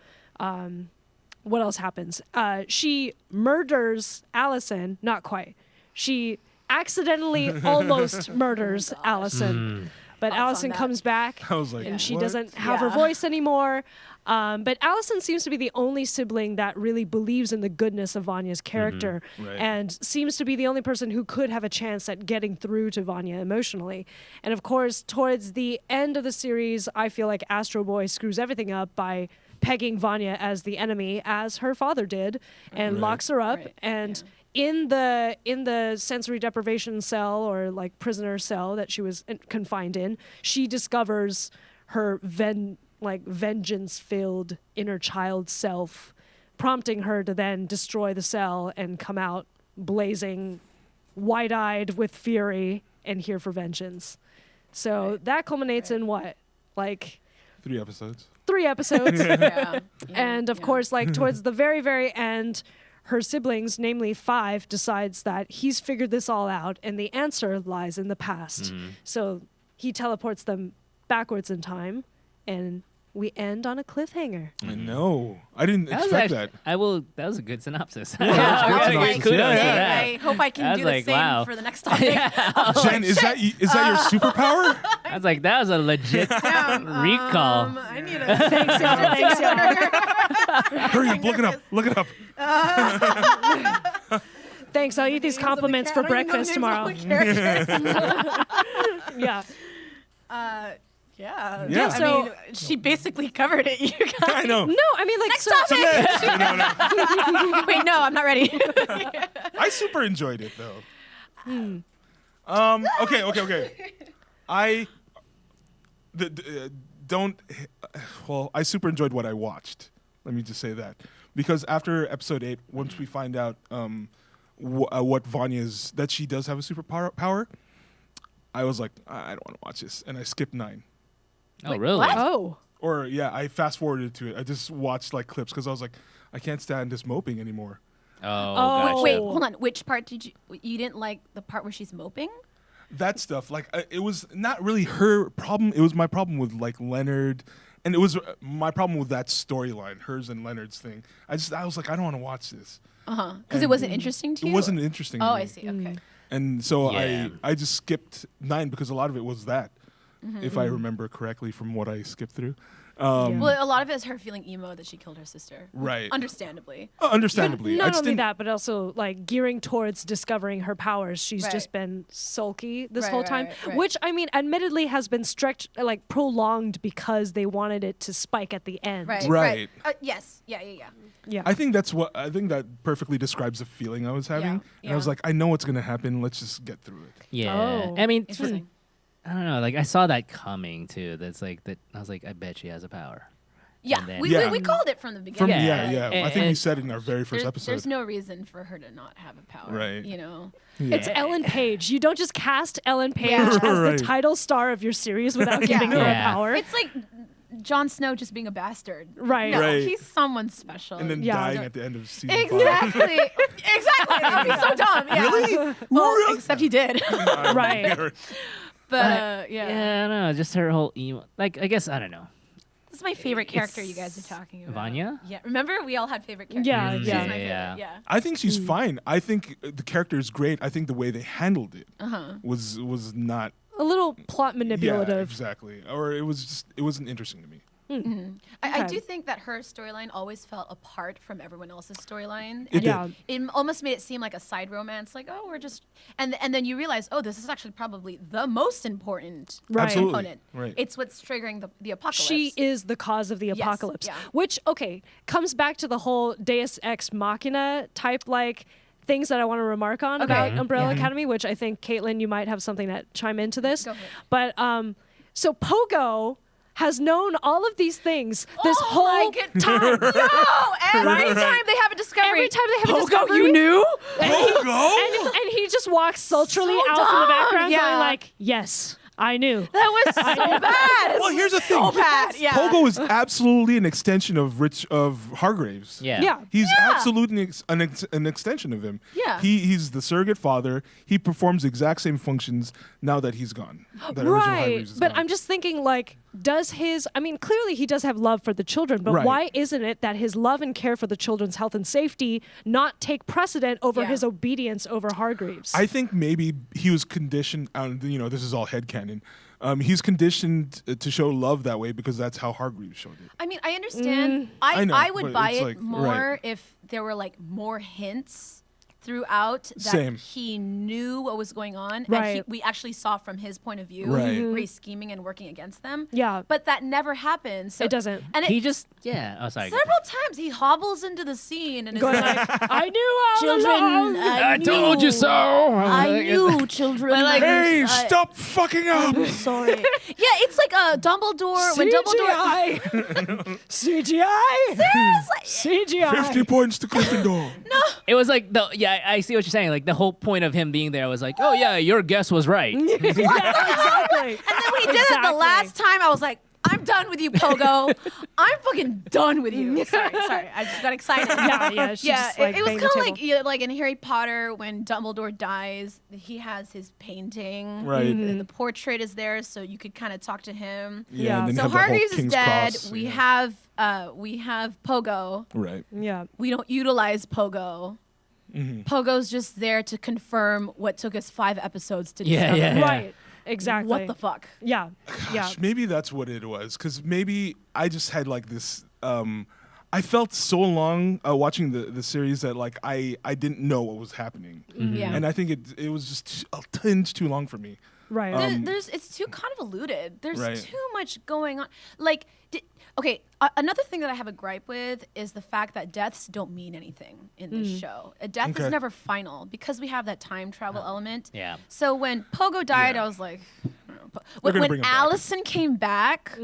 What else happens? She murders Allison. Not quite. She accidentally almost murders Allison. But Thoughts on Allison that? comes back I was like, and she what? doesn't have her Yeah. voice anymore. But Allison seems to be the only sibling that really believes in the goodness of Vanya's character Right. and seems to be the only person who could have a chance at getting through to Vanya emotionally. And of course, towards the end of the series, I feel like Astro Boy screws everything up by pegging Vanya as the enemy, as her father did, and Right. locks her up. Right, And in the sensory deprivation cell or like prisoner cell that she was confined in, she discovers her vengeance-filled inner child self, prompting her to then destroy the cell and come out blazing, wide-eyed with fury and here for vengeance. So Right. that culminates in what? Like 3 episodes. 3 episodes. Yeah. And of course, like towards the very, very end, her siblings, namely 5, decides that he's figured this all out and the answer lies in the past. So he teleports them backwards in time and we end on a cliffhanger. I know. I didn't That was expect actually, that. That was a good synopsis. Yeah, that was I was good like, synopsis. kudos to Yeah. that. I hope I I can was do the like, same wow. for the next topic. Jen, is that your superpower? I was like, that was a legit recall. I need a Thanks, y'all. Thanks, y'all. Hurry up, look it up. Look it up. Thanks. I'll eat these compliments for breakfast tomorrow. Yeah. Yeah. Yeah. I So- mean, she basically covered it. You guys. I know. No, I mean, like, so, So next. No. Wait, no, I'm not ready. I super enjoyed it though. Okay. I don't. Well, I super enjoyed what I watched. Let me just say that because after episode 8, once we find out what Vanya's that she does have a superpower, I was like, I don't want to watch this, and I skipped 9. Oh, really? what? oh. Or yeah, I fast forwarded to it. I just watched like clips because I was like, I can't stand this moping anymore. Oh, Oh, gotcha. Wait, hold on. Which part did you didn't like the part where she's moping? That stuff, like it was not really her problem. It was my problem with like Leonard, and it was my problem with that storyline, hers and Leonard's thing. I was like, I don't want to watch this. Because it wasn't interesting to It you. wasn't interesting. to Oh, me. I see. Okay. And so Yeah. I just skipped 9 because a lot of it was that, if I remember correctly from what I skipped through. Well, a lot of it is her feeling emo that she killed her sister. Right. Understandably. Understandably. Not I just only think- that, but also like gearing towards discovering her powers. She's Right. just been sulky this Right, whole right, time, right. which I mean, admittedly, has been stretched, like prolonged because they wanted it to spike at the end. Right. Right. Yes. Yeah. Yeah. I think that perfectly describes the feeling I was having. And I was yeah. like, I know what's gonna happen. Let's just get through it. Yeah. Oh. I mean, Interesting. I don't know. Like I saw that coming too. That's like that. I was like, I bet she has a power. Yeah. And then- We called it from the beginning. Yeah. I think we And- said it in our very first episode. There's no reason for her to not have a power. Right. You know. Yeah. It's Ellen Page. You don't just cast Ellen Page Yeah. as Right. the title star of your series without giving her Yeah. a power. It's like Jon Snow just being a bastard. Right. No, Right. he's someone special. and then Yeah. dying at the end of season 5. Exactly. Exactly. That would be so dumb. Yeah. Really? Well, Really? except he did. Right. But Yeah, I don't know. Just her whole emo. Like I guess I don't know. this is my favorite character you guys are talking about. Vanya? Yeah. Remember, we all had favorite characters. Yeah, She's yeah. my favorite. Yeah. Yeah. I think she's fine. I think the character is great. I think the way they handled it was not A little plot manipulative. Yeah, exactly. Or it wasn't interesting to me. I Okay. do think that her storyline always felt apart from everyone else's storyline. It And Yeah. it almost made it seem like a side romance, like, oh, we're just, and then you realize, oh, this is actually probably the most important Right. Absolutely. component. Right. It's what's triggering the apocalypse. She is the cause of the apocalypse, yeah. which comes back to the whole Deus Ex Machina type like things that I want to remark on about Umbrella Academy, which I think Kaitlyn, you might have something that chime into this. Go for it. But so Pogo has known all of these things this Oh whole my good- time. No, every Right. time they have a discovery. Every time they have a Pogo, discovery, you knew? Pogo? and he just walks sultrily So out from the dumb. background, Yeah. going like, "Yes, I knew." That was so bad. Well, here's the thing. So bad. Yeah. Pogo is absolutely an extension of Hargraves. Yeah. Yeah. He's absolutely an extension of him. Yeah. He's the surrogate father. He performs the exact same functions now that he's gone. That original Right. Hargraves is But gone. I'm just thinking, like, clearly he does have love for the children, but Right. why isn't it that his love and care for the children's health and safety not take precedent over Yeah. his obedience over Hargreaves? I think maybe he was conditioned, this is all headcanon. He's conditioned to show love that way because that's how Hargreaves showed it. I mean, I understand. I know, I would but buy it's it like, more right. if there were like more hints throughout that Same. he knew what was going on, and Right. we actually saw from his point of view Right. where he's scheming and working against them. Yeah. but that never happens. So It doesn't. And He just Oh, sorry. several times he hobbles into the scene and is Going like, like, I knew all "Children, along. I told you so. I knew, children. Like, Hey, stop fucking up! sorry. Yeah, it's like a Dumbledore when Dumbledore. CGI. CGI. 50 points to Gryffindor. It was like I see what you're saying. Like the whole point of him being there was like, oh yeah, your guess was right. Yeah, exactly. And then when he did it the Exactly. last time, I was like, I'm done with you, Pogo. I'm fucking done with you. Sorry. I just got excited. Yeah, she just, like, it was banged kind the of table. like in Harry Potter when Dumbledore dies, he has his painting. Right. And the portrait is there, so you could kind of talk to him. Yeah. And then So have the whole Hargreaves is King's dead. Cross, We yeah. have Pogo. Right. Yeah. We don't utilize Pogo. Pogo's just there to confirm what took us 5 episodes to Yeah, discover. yeah. Right. Exactly. What the fuck? Yeah. Yeah. Gosh, maybe that's what it was. Because maybe I just had like this. I felt so long watching the series that like I didn't know what was happening, Yeah. and I think it was just a tinge too long for me. Right. It's too convoluted. There's Right. too much going on. Like, another thing that I have a gripe with is the fact that deaths don't mean anything in this show. A death Okay. is never final because we have that time travel element. Yeah. So when Pogo died, Yeah. I was like, They're gonna when bring him back. Allison came back.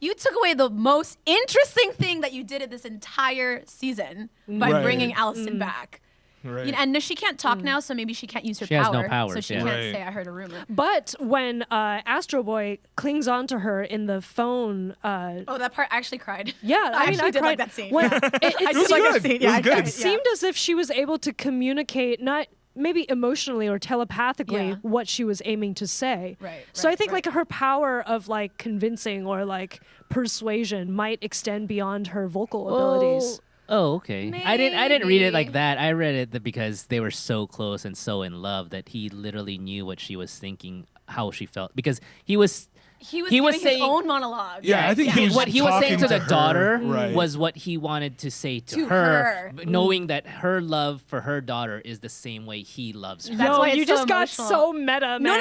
You took away the most interesting thing that you did in this entire season by Right. bringing Allison back. Right. You know, and she can't talk now, so maybe she can't use her She has power. no powers, so she yeah. can't Right. say, "I heard a rumor." But when Astro Boy clings on to her in the phone, Oh, that part I actually cried. yeah, I mean, actually I did cried. like that scene. When, Yeah. it I was did like good. that scene. It Yeah, was I good. cried, it yeah. seemed as if she was able to communicate not maybe emotionally or telepathically Yeah. what she was aiming to say. Right, So I right, think right. like her power of like convincing or like persuasion might extend beyond her vocal abilities. Oh, okay. I didn't read it like Maybe. that. I read it because they were so close and so in love that he literally knew what she was thinking, how she felt. Because he was He was He was giving his saying- own monologue. Yeah, I think he was what he was saying talking to the her, daughter right. was what he wanted to say to To her, her. but knowing that her love for her daughter is the same way he loves her. That's Yo, why it's you so just got emotional. so meta, man. No.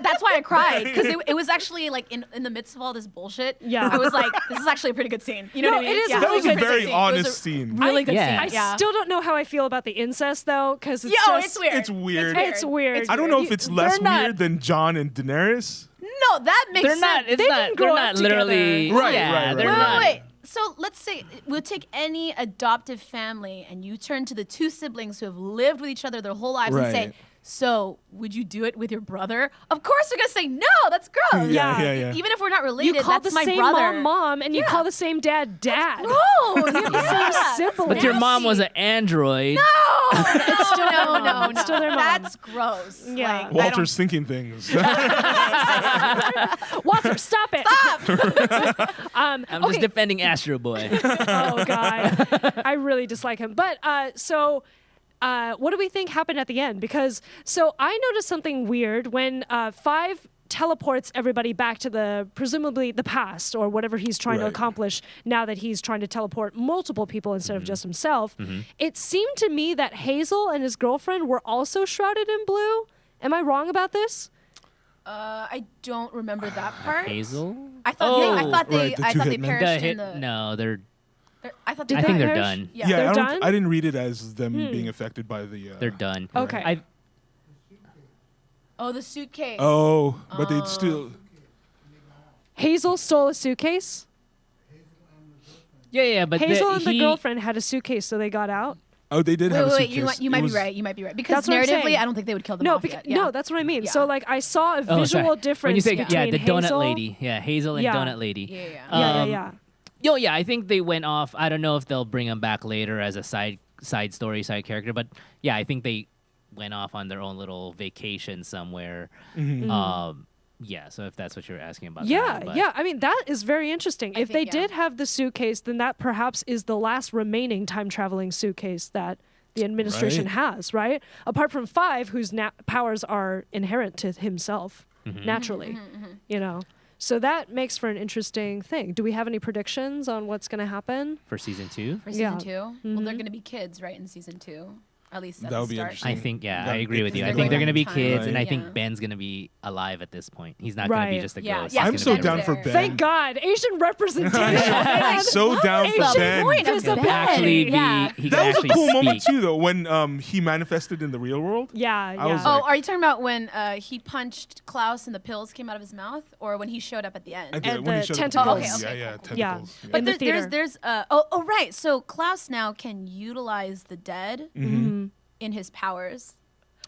That's why I cried, because it was actually like in the midst of all this bullshit. Yeah. I was like, this is actually a pretty good scene. You know No, what I mean? it is a Yeah. That was a really good very scene. honest scene. Really good Yeah. scene. I Yeah. still don't know how I feel about the incest though, because it's Yeah, just it's weird. It's weird. It's weird. I don't know if it's less They're not- weird than John and Daenerys. No, that makes They're sense. not. It's They not. didn't They're grow not up literally. together. Right, Yeah, right, they're right. not. Wait. So let's say we'll take any adoptive family and you turn to the two siblings who have lived with each other their whole lives and say, Right. so would you do it with your brother? Of course they're gonna say no. That's gross. Yeah. Even if we're not related, You call that's the my same brother. mom, and you Yeah. call the same dad dad. Gross. Same Yeah. sibling. But your mom Nasty. was an android. No, still their no, mom. no, It's still their mom. That's gross. Yeah. Like, I Walter's thinking things. Walter, stop it. I'm okay. just defending Astro Boy. Oh God, I really dislike him. But what do we think happened at the end? Because I noticed something weird when Five teleports everybody back to presumably the past or whatever he's trying to Right. accomplish now that he's trying to teleport multiple people instead of just himself. It seemed to me that Hazel and his girlfriend were also shrouded in blue. Am I wrong about this? I don't remember that part. Hazel. I thought Oh, I thought right, the two they hitmen. perished in the. No, they're. I thought Did they I think they they're perish? done. Yeah. They're I done? I didn't read it as them being affected by the. They're done. Okay. I, Oh, the suitcase. Oh, but they'd still. Hazel stole a suitcase. yeah, but Hazel and the girlfriend had a suitcase, so they got out. Oh, they did have a Wait, suitcase. you might It be was- right. You might be right because That's what I'm narratively, saying. I don't think they would kill them No, off yet. no, that's what I mean. Yeah. So like I saw a Oh, sorry. visual difference When you say between the donut Hazel. lady, Hazel and Yeah. donut lady. Yeah. Yeah. Yo, yeah, I think they went off. I don't know if they'll bring him back later as a side story, side character, but yeah, I think they went off on their own little vacation somewhere. Yeah, so if that's what you're asking about. Yeah, that, but- yeah. I mean, that is very interesting. If they think, yeah. did have the suitcase, then that perhaps is the last remaining time traveling suitcase that the administration Right. has, right? Apart from Five, whose powers are inherent to himself naturally, you know. So that makes for an interesting thing. Do we have any predictions on what's going to happen? For season 2? For season Yeah. 2, well, they're going to be kids, right? In season 2, at least at That the would be start. interesting. I think, yeah, That- I agree with you. I they're think they're going going to be back in kids, time. and I Yeah. think Ben's going to be alive at this point. He's not going to be Right. just a Yeah, ghost. yeah. He's I'm gonna so be down alive. for Ben. Thank God, Asian representation. man. So down for Asian Ben. point of Visibility. Ben. Actually be, Yeah. he That can was a actually cool speak. moment too, though, when he manifested in the real world. Yeah, yeah. I was Oh, like- are you talking about when he punched Klaus and the pills came out of his mouth, or when he showed up at the end? I did, And when he the showed up. tentacles. Oh, okay, okay, Yeah, cool, Yeah. tentacles. But But in the theater. there's right. So Klaus now can utilize the dead in his powers.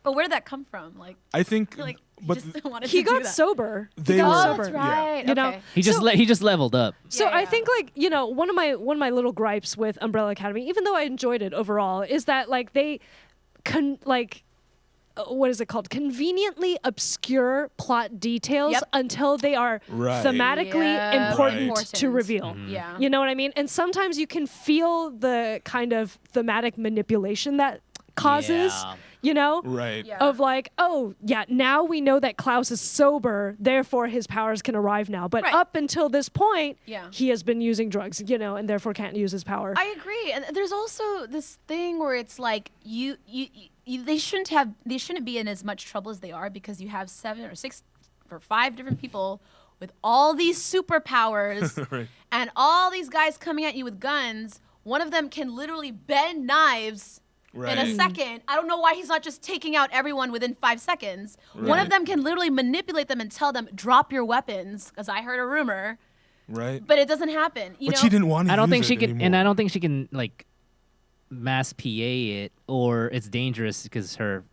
But where did that come from? Like, I think, I feel like but he just wanted He to do got that. sober. They he got were- Oh, sober. that's right. You know, Okay. He just leveled up. So Yeah, I yeah. think one of my little gripes with Umbrella Academy, even though I enjoyed it overall, is that like they what is it called? Conveniently obscure plot details Yep. until they are Right. thematically Yeah, important Right. to reveal. Yeah. You know what I mean? And sometimes you can feel the kind of thematic manipulation that causes, Yeah. you know? right. Yeah. Of like, oh, yeah, now we know that Klaus is sober, therefore his powers can arrive now. But Right. up until this point, Yeah. he has been using drugs, you know, and therefore can't use his power. I agree, and there's also this thing where it's like they shouldn't be in as much trouble as they are because you have 7 or 6 or 5 different people with all these superpowers Right. and all these guys coming at you with guns. One of them can literally bend knives in a Right. second. I don't know why he's not just taking out everyone within 5 seconds. One Right. of them can literally manipulate them and tell them, drop your weapons, because I heard a rumor, Right. but it doesn't happen. You But know? she didn't want to I don't use think it she can, anymore. and I don't think she can like mass PA it, or it's dangerous because her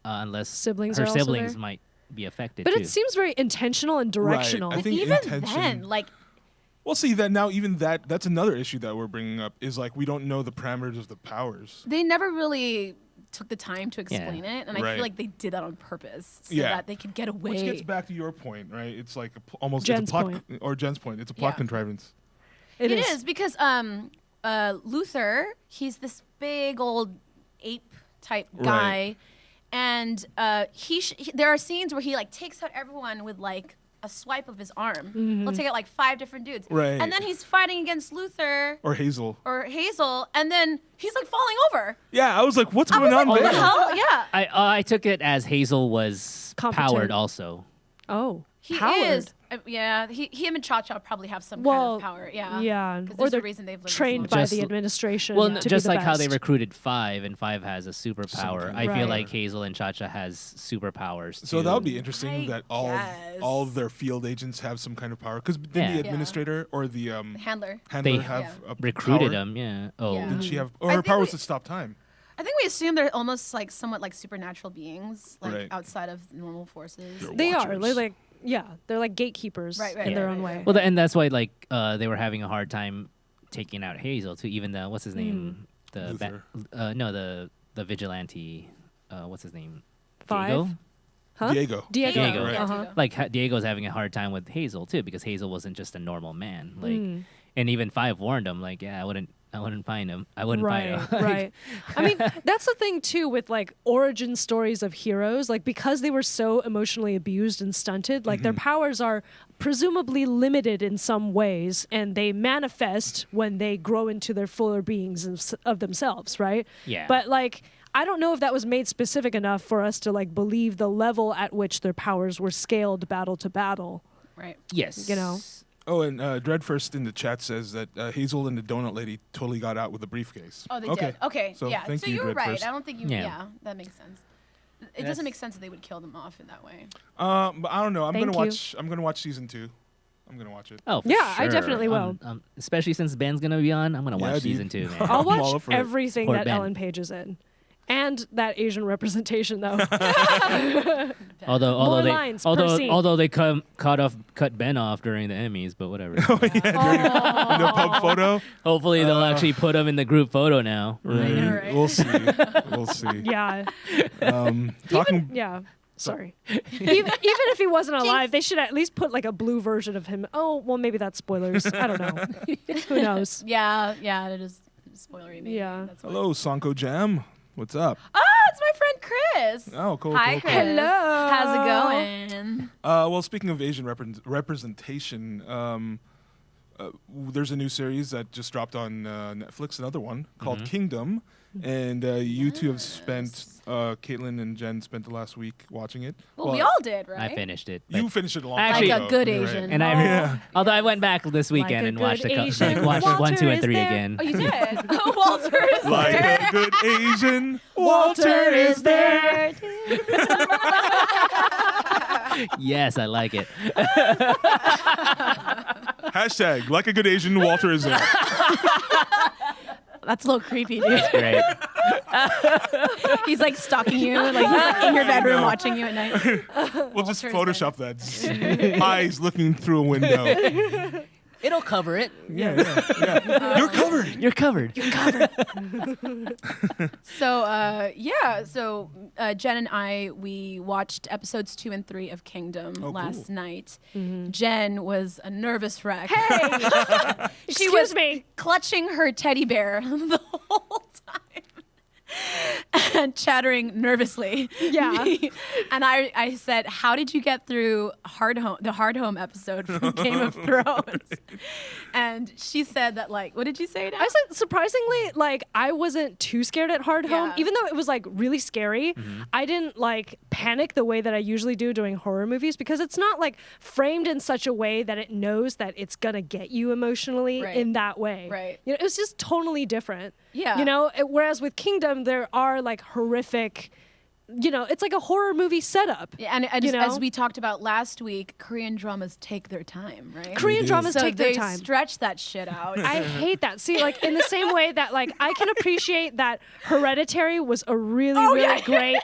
unless Siblings her are also siblings there. might be affected But too. it seems very intentional and directional. I think Even intention. then, like, Well, see that now. Even that's another issue that we're bringing up is like we don't know the parameters of the powers. they never really took the time to explain it, and I Right. feel like they did that on purpose so Yeah. that they could get away. Which gets back to your point, right? It's like almost Jen's it's a plot point. or Jen's point. It's a plot Yeah. contrivance. It is because Luther, he's this big old ape type guy, Right. and there are scenes where he like takes out everyone with like a swipe of his arm. He'll take out like 5 different dudes. Right. And then he's fighting against Luther Or Hazel. and then he's like falling over. Yeah, I was like, what's going on What there? the hell? Yeah. I took it as Hazel was Competent. powered also. Oh, He Howard. is. Yeah, him and Cha Cha probably have some Well, kind of power. Yeah. yeah. 'Cause Or there's they're a reason they've lived trained this long. by Just the l- administration. Well, to just be the like how they best. recruited Five, and Five has a superpower. I Right. feel like Hazel and Cha Cha has superpowers. So too. that would be interesting I that guess. all of their field agents have some kind of power. Because didn't Yeah. the Yeah. administrator or the Handler. handler They have a recruited power? them. Yeah. Oh. Yeah. Did she have? Or I her think power we- was to stop time. I think we assume they're almost like somewhat like supernatural beings, like Right. outside of normal forces. They're They are. watchers. They're like, yeah, they're like gatekeepers Right, in their right, own right, way. right. Well, and that's why like they were having a hard time taking out Hazel too. Even the what's his name? The Luther. no the vigilante. What's his name? 5? Diego? Huh? Diego. Diego, right. Uh-huh. Like Diego's having a hard time with Hazel too because Hazel wasn't just a normal man. Like, Mm. and even Five warned him like, yeah, I wouldn't find him. I wouldn't Right, find him. right. I mean, that's the thing too with like origin stories of heroes. Like because they were so emotionally abused and stunted, like their powers are presumably limited in some ways, and they manifest when they grow into their fuller beings of themselves, right? Yeah. But like, I don't know if that was made specific enough for us to like believe the level at which their powers were scaled battle to battle. Right. Yes. You know? Oh, and Dreadfirst in the chat says that Hazel and the donut lady totally got out with the briefcase. Oh, they okay. did. Okay. So yeah. thank So you, you were right. Dreadfirst. I don't think you. Yeah. Yeah, that makes sense. It doesn't make sense that they would kill them off in that way. But I don't know. I'm Thank gonna you. watch. I'm gonna watch season 2. I'm gonna watch it. Oh, for Yeah, I sure. definitely will. Especially since Ben's gonna be on, I'm gonna watch dude. season 2. Man. I'll I'm all watch up for it. everything Support that Ben. Ellen Page is in. And that Asian representation, though. although they lines per scene. although they cut Ben off during the Emmys, but whatever. In the pub photo. Hopefully they'll actually put him in the group photo now. know, right? We'll see. We'll see. Yeah. Talking. Yeah. Sorry. even if he wasn't alive, they should at least put like a blue version of him. Oh, well, maybe that's spoilers. I don't know. Who knows? Yeah. Yeah. It is spoilery. Maybe. Yeah. That's why. Hello, Sanko Jam. What's up? Oh, it's my friend Chris. Oh, cool. Hi, cool, Chris. cool. Hello. How's it going? Well, speaking of Asian representation, there's a new series that just dropped on Netflix, another one called Kingdom. And you two have spent, Kaitlyn and Jen spent the last week watching it. Well, we all did, right? I finished it. You but- finished it a long Actually- time Like a ago. good You're Asian. and I, Yeah. although I went back this weekend a and watched good a couple, Asian, like watched Walter 1, 2, and is 3 there. again. Oh, you did? Walter is Like there. a good Asian, Walter is there. Yes, I like it. Hashtag, like a good Asian, Walter is there. That's a little creepy, dude. Great. He's like stalking you, like he's like in your bedroom watching you at night. We'll just Walter is Photoshop that. Just eyes looking through a window. It'll cover it. Yeah. You're covered. You're covered. So Jen and I, we watched episodes 2 and 3 of Kingdom last cool. night. Jen was a nervous wreck. Hey! She Excuse was me. clutching her teddy bear the whole time and chattering nervously. Yeah. And I said, "How did you get through the Hard Home episode from Game of Thrones?" And she said that, like, what did you say now? I said, surprisingly, like, I wasn't too scared at Hard Home. Yeah. Even though it was, like, really scary, I didn't, like, panic the way that I usually do during horror movies because it's not, like, framed in such a way that it knows that it's gonna get you emotionally Right. in that way. Right. You know, it's just totally different. Yeah. You know, whereas with Kingdom, there are, like, horrific... You know, it's like a horror movie setup. Yeah, and you know? as we talked about last week, Korean dramas take their time, right? Korean do. dramas so take they their time. stretch that shit out. I hate that. See, like in the same way that like I can appreciate that Hereditary was a really yeah. great,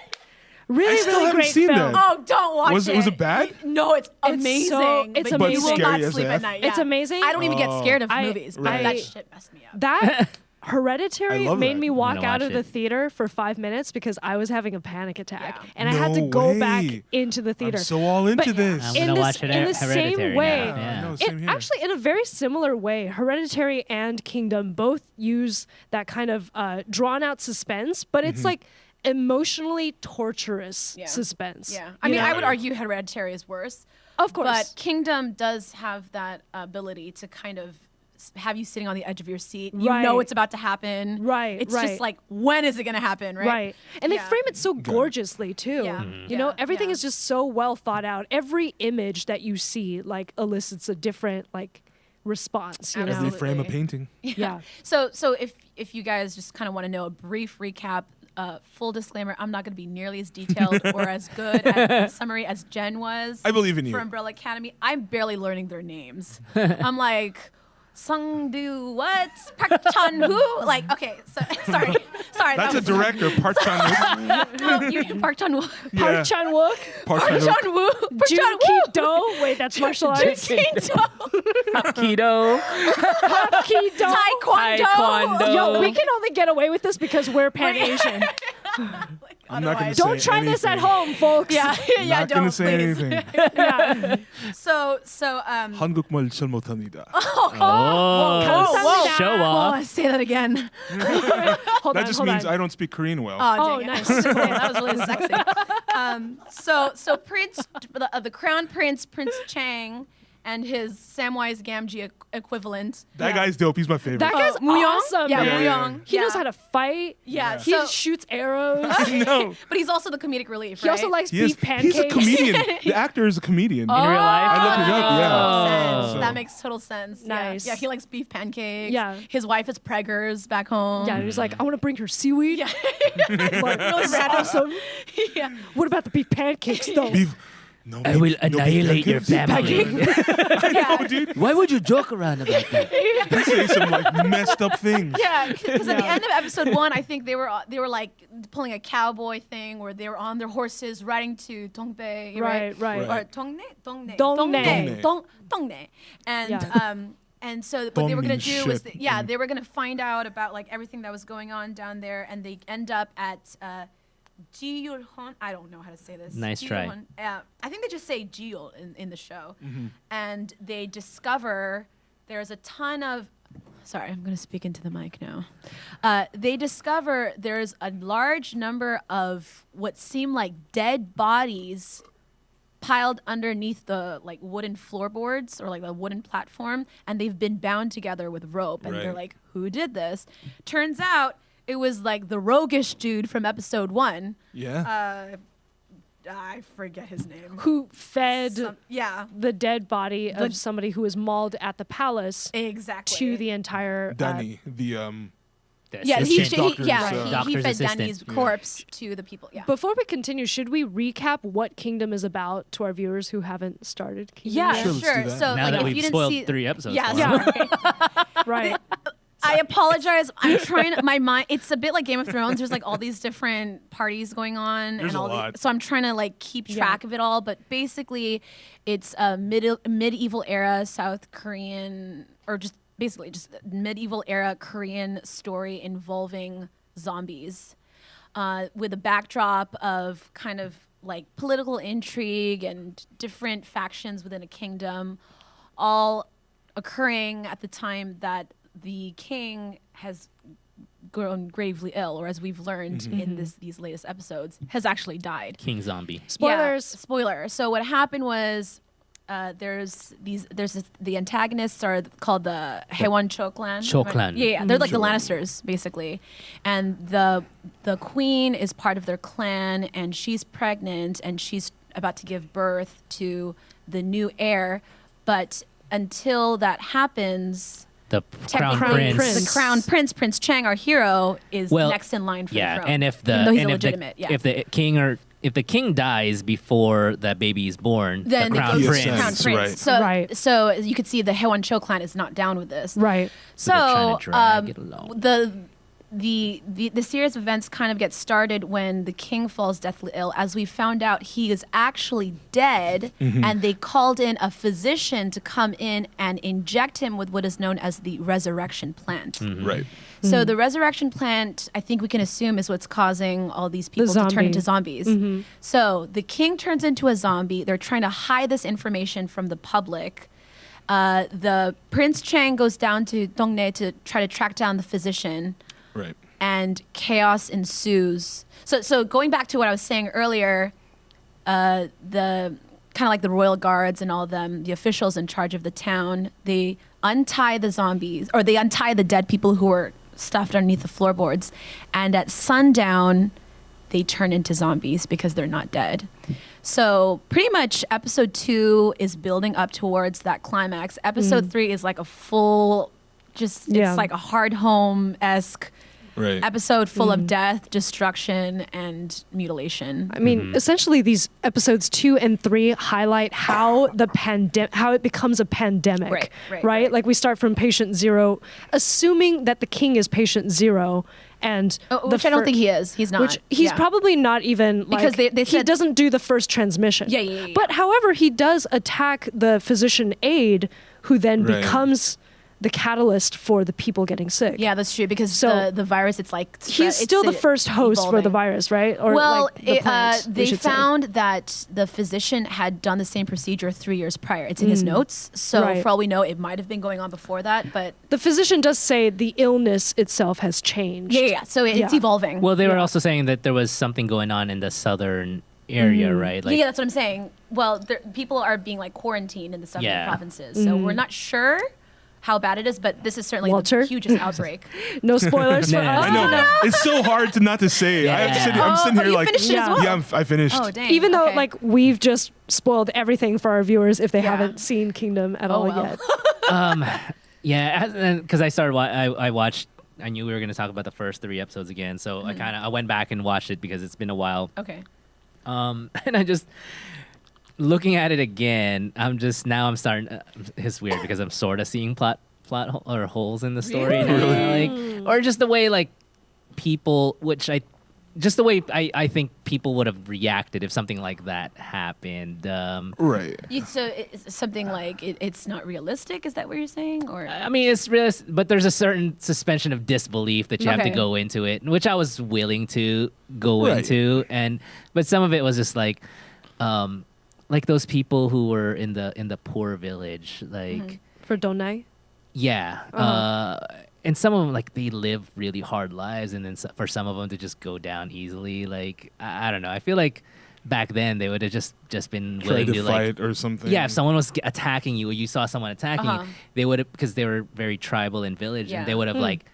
really still really haven't great seen film. that. Oh, don't watch Was it. it bad? No, it's amazing. it's but you will amazing. not Scary as sleep F. at night. It's yeah. amazing. I don't even get scared of I- movies, but Right. that shit messed me up. That I Hereditary love made that. me I'm walk gonna out watch of the it. theater for 5 minutes because I was having a panic attack, Yeah. and I had to No go back way. into the theater. I'm so all into But- this. I'm In gonna this- watch it. in the same Hereditary way- now. Yeah. No, same here. Actually, in a very similar way, Hereditary and Kingdom both use that kind of drawn-out suspense, but it's like emotionally torturous Yeah. suspense. Yeah. I you mean, know? I would argue Hereditary is worse. Of course. But Kingdom does have that ability to kind of have you sitting on the edge of your seat. You know it's about to happen. Right, It's right. just like, when is it going to happen, right? Right. And they Yeah. frame it so gorgeously too. Yeah. You know, Yeah. everything Yeah. is just so well thought out. Every image that you see like elicits a different like response, you know. Every frame a Absolutely. painting. Yeah. So if you guys just kind of want to know a brief recap, full disclaimer, I'm not going to be nearly as detailed or as good at a summary as Jen was. I believe in you. For Umbrella Academy. I'm barely learning their names. I'm like, Sungdu what? Park Chan who? Like, okay, so, sorry. That's a director, Park Chan-wook. Well, Park Chan Wook. Yeah. Park Chan-wook, Park Park Chan-wook. Chan Wook. Park Jun Chan Wook. Ki-do. Wait, that's martial arts. Keto. Ki-do. Taekwondo. Yo, we can only get away with this because we're Pan-Asian. I'm not gonna Otherwise- say Don't try this at anything. home, folks. Yeah, yeah, Not don't gonna say please. anything. Yeah. So, 한국말 잘 못합니다. Oh, 감사합니다. show off. oh, say that again. Hold That on, just hold means on. I don't speak Korean well. Oh, dang it. nice. Just saying, that was really sexy. So Prince, the Crown Prince, Prince Chang, and his Samwise Gamgee equivalent. That guy's dope. He's my favorite. That guy's Muyong? awesome. Yeah, man. Muyong. He knows Yeah. how to fight. Yeah, He so, shoots arrows. no. but he's also the comedic relief, He right? also likes He is, beef pancakes. he's a comedian. The actor is a comedian. In real life? I looked it up, That yeah. makes total sense. So- That makes total sense. Yeah. Nice. Yeah, he likes beef pancakes. Yeah. His wife is preggers back home. Yeah, he's like, I want to bring her seaweed. Yeah. Like, Really random. awesome. yeah. What about the beef pancakes, though? Beef. No I beef- will no beef annihilate your pancakes. family. No, dude. Why would you joke around about that? He say some like messed up things. Yeah, because at the end of episode 1, I think they were like pulling a cowboy thing where they were on their horses riding to Dongbae, Right. Or Dongnae, Dongnae. Dongnae, and Yeah. and so what they were gonna Dongnae do was shit. they were gonna find out about like everything that was going on down there, and they end up at Jiyulhon. I don't know how to say this. Nice try. Jiyulhon. Yeah, I think they just say Jiyul in the show, Mm-hmm. and they discover there's a ton of. Sorry, I'm going to speak into the mic now. They discover there's a large number of what seem like dead bodies piled underneath the like wooden floorboards or like the wooden platform, and they've been bound together with rope. And they're Right. like, "Who did this?" Turns out it was like the roguish dude from episode 1. Yeah. I forget his name. Who fed Yeah, the dead body The- of somebody who was mauled at the palace exactly. to the entire. Danny, the Yeah, he Assistant doctors, he Doctor's fed assistant. Danny's corpse to the people. Yeah. Before we continue, should we recap what Kingdom is about to our viewers who haven't started Kingdom Yeah, yet? Sure, let's do sure. that. So Now like that if we've you didn't spoiled see 3 episodes. Yeah, for yeah. them. Right. I apologize. I'm trying to, my mind. It's a bit like Game of Thrones. There's like all these different parties going on, There's and a all lot. so I'm trying to like keep Yeah. track of it all. But basically, it's a medieval era South Korean, or just basically just medieval era Korean story involving zombies, with a backdrop of kind of like political intrigue and different factions within a kingdom, all occurring at the time that the king has grown gravely ill, or as we've learned in these latest episodes, has actually died. King Zombie. Spoilers. Yeah, spoiler. So what happened was the antagonists are called the Haewon Cho clan. Cho clan. Yeah, they're like the Cho. Lannisters basically, and the queen is part of their clan, and she's pregnant, and she's about to give birth to the new heir, but until that happens, The Crown technically Prince. the Crown Prince, Prince Chang, our hero, is Well, next in line for the Yeah, throne. and if Even though he's and illegitimate, yeah. if the king dies before that baby is born, then the it Crown goes to Prince. the Crown Yes, Prince. right. So, Right. so as you can see, the Haewon Cho clan is not down with this. Right. So they're trying So to drag it along. the series of events kind of gets started when the king falls deathly ill. As we found out, he is actually dead, and they called in a physician to come in and inject him with what is known as the resurrection plant. right. So the resurrection plant, I think we can assume, is what's causing all these people to turn zombie. into zombies. So the king turns into a zombie. They're trying to hide this information from the public. The Prince Chang goes down to Dongnae to try to track down the physician, Right. and chaos ensues. So going back to what I was saying earlier, the kind of like the royal guards and all of them, the officials in charge of the town, they untie the zombies, or they untie the dead people who were stuffed underneath the floorboards. And at sundown, they turn into zombies because they're not dead. So pretty much episode 2 is building up towards that climax. Episode 3 is like a full, it's like a hard home-esque episode full of death, destruction, and mutilation. I mean, essentially, these episodes 2 and 3 highlight how how it becomes a pandemic, right? Like we start from patient 0, assuming that the king is patient 0, and which I don't think he is. He's not. Which he's probably not even, because they he said doesn't do the first transmission. Yeah. But however, he does attack the physician aide, who then becomes the catalyst for the people getting sick. Yeah, that's true, because the virus, it's like he's still the first host for the virus, right? Or well, like the plant, they found that the physician had done the same procedure 3 years prior. It's in his notes, so for all we know, it might have been going on before that. But the physician does say the illness itself has changed. Yeah. So it's evolving. Well, they were also saying that there was something going on in the southern area, right? Like, yeah, that's what I'm saying. Well, people are being like quarantined in the southern provinces, so we're not sure how bad it is, but this is certainly the hugest outbreak. No spoilers for us. I know. It's so hard to not to say. I have to sit, I'm sitting here like, finished it as well? Yeah, I finished. Oh, dang. Even though like we've just spoiled everything for our viewers if they haven't seen Kingdom at all yet. Because I started, I watched. I knew we were going to talk about the first 3 episodes again, so I went back and watched it because it's been a while. Okay. And I just. Looking at it again, I'm starting. It's weird because I'm sort of seeing plot or holes in the story now, like, or just the way like people, just the way I think people would have reacted if something like that happened. Right. So it's something like it's not realistic. Is that what you're saying? Or I mean, it's realistic, but there's a certain suspension of disbelief that you have to go into it, which I was willing to go into, but some of it was just like those people who were in the poor village, like For Donai? Yeah. And some of them, like, they live really hard lives, and then for some of them to just go down easily, like, I don't know. I feel like back then they would have just been willing to fight like, or something. Yeah, if someone was attacking you or you saw someone attacking you, they would have, because they were very tribal in village, and they would have like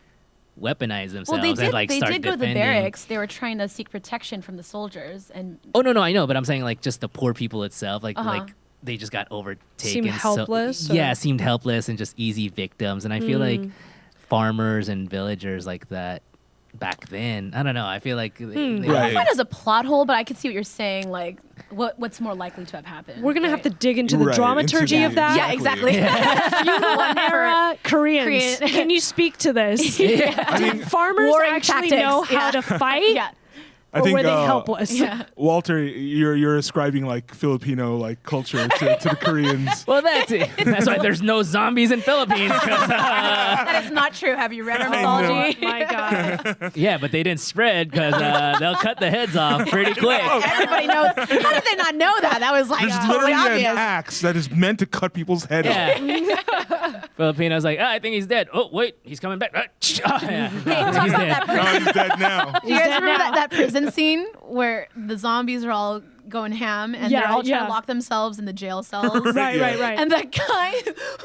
weaponized themselves. Well, and like they start did go to the defending. barracks. They were trying to seek protection from the soldiers, and Oh no, I know, but I'm saying like just the poor people itself, like they just got overtaken. Seemed helpless, So, yeah, seemed helpless and just easy victims. And I feel like farmers and villagers like that back then, I don't know. I feel like I don't find it as a plot hole, but I could see what you're saying. Like, what's more likely to have happened? We're gonna have to dig into the dramaturgy of that. Yeah, exactly. Feudal era Koreans. Can you speak to this? I mean, Farmers Warring actually tactics. know how to fight? Yeah. I Or think were they helpless? Walter, you're ascribing like Filipino like culture to the Koreans. Well, that's it. That's why there's no zombies in Philippines. That is not true. Have you read our mythology? My God. Yeah, but they didn't spread because they'll cut the heads off pretty quick. Everybody knows. How did they not know that? That was like There's totally literally obvious. an axe that is meant to cut people's head off. Yeah. Filipinos like, I think he's dead. Oh, wait, he's coming back. Yeah. Talk He's about dead. that prison. Oh, he's dead now. Do you guys remember that prison scene where the zombies are all going ham and they're all trying to lock themselves in the jail cells? Right. And that guy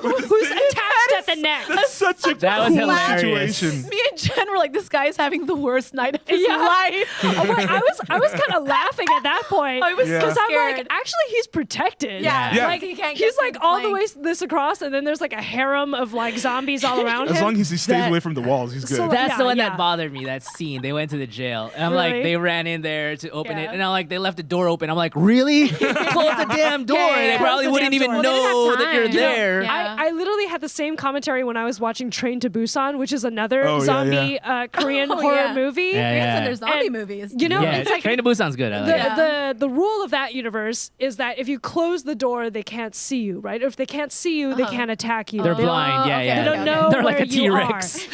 Who's attached at the neck? That's such a That was cool hilarious. situation. Me and Jen were like, this guy is having the worst night of his life. Oh, wait, I was kind of laughing at that point. I was so Because I'm scared. like, actually, he's protected. Yeah. Like, He can't he's get like to all the playing. way this across, and then there's like a harem of like zombies all around him. As long as he stays away from the walls, he's good. So, That's the one yeah. that bothered me, that scene. They went to the jail. And I'm Really? like, they ran in there to open it. Yeah. And I'm like, they left the door open. I'm like, really? Close the damn door. Yeah. They probably Close the wouldn't damn even door. They didn't know have that you're time. there. Yeah. I literally had the same commentary when I was watching Train to Busan, which is another Oh, yeah, zombie Korean horror yeah. movie. Yeah, We yeah. said there's zombie And, movies. You know, Yeah, it's like Train to Busan's good. I like it. the rule of that universe is that if you close the door, they can't see you, right? If they can't see you, they can't attack you. They're They don't- blind. Yeah, okay. yeah. They don't know They're like where a you T-Rex.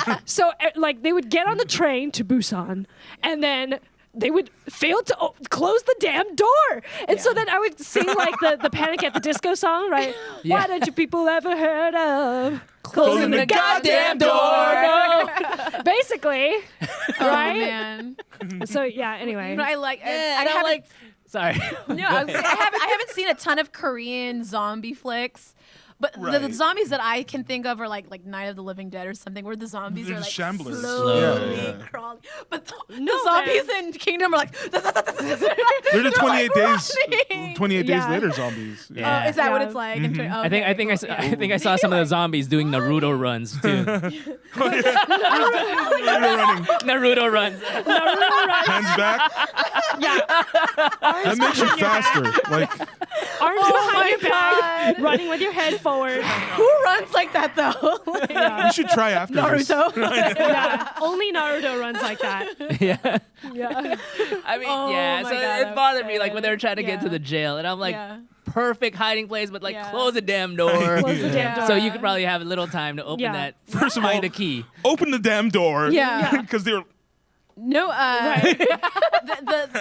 are. So, like, they would get on the train to Busan, and then they would fail to close the damn door. And so then I would sing like the Panic at the Disco song, right? Yeah. Why don't you people ever heard of Closing the goddamn door. Basically, Oh right? man. So yeah, anyway. I like. Yeah, I and I'm haven't. like, sorry. No, I haven't seen a ton of Korean zombie flicks. But the Right. zombies that I can think of are like Night of the Living Dead or something, where the zombies They're are like shamblers. slowly Yeah, yeah. crawling. But the No, zombies in Kingdom are like. They're the 28 days. running. 28 days Yeah. later zombies. Yeah. Oh, is that what Yeah. it's like? Mm-hmm. I think Okay, cool. I think I saw some of the zombies doing Naruto runs too. Running. Naruto runs. Hands back. That makes you faster. Like, Arms Oh behind my your back, God. running with your head forward. Who runs like that though? Like, you should try after this. Naruto. Yeah, only Naruto runs like that. Yeah. Yeah. I mean, Oh yeah. my So God, it bothered me, like when they were okay. trying to get to Yeah. the jail, and I'm like, Yeah. perfect hiding place, but like Yeah. close the damn door. Close the damn Yeah. door. So you could probably have a little time to open Yeah. that. First of find all- a key. Open the damn door. Yeah. Because they were. No, Right.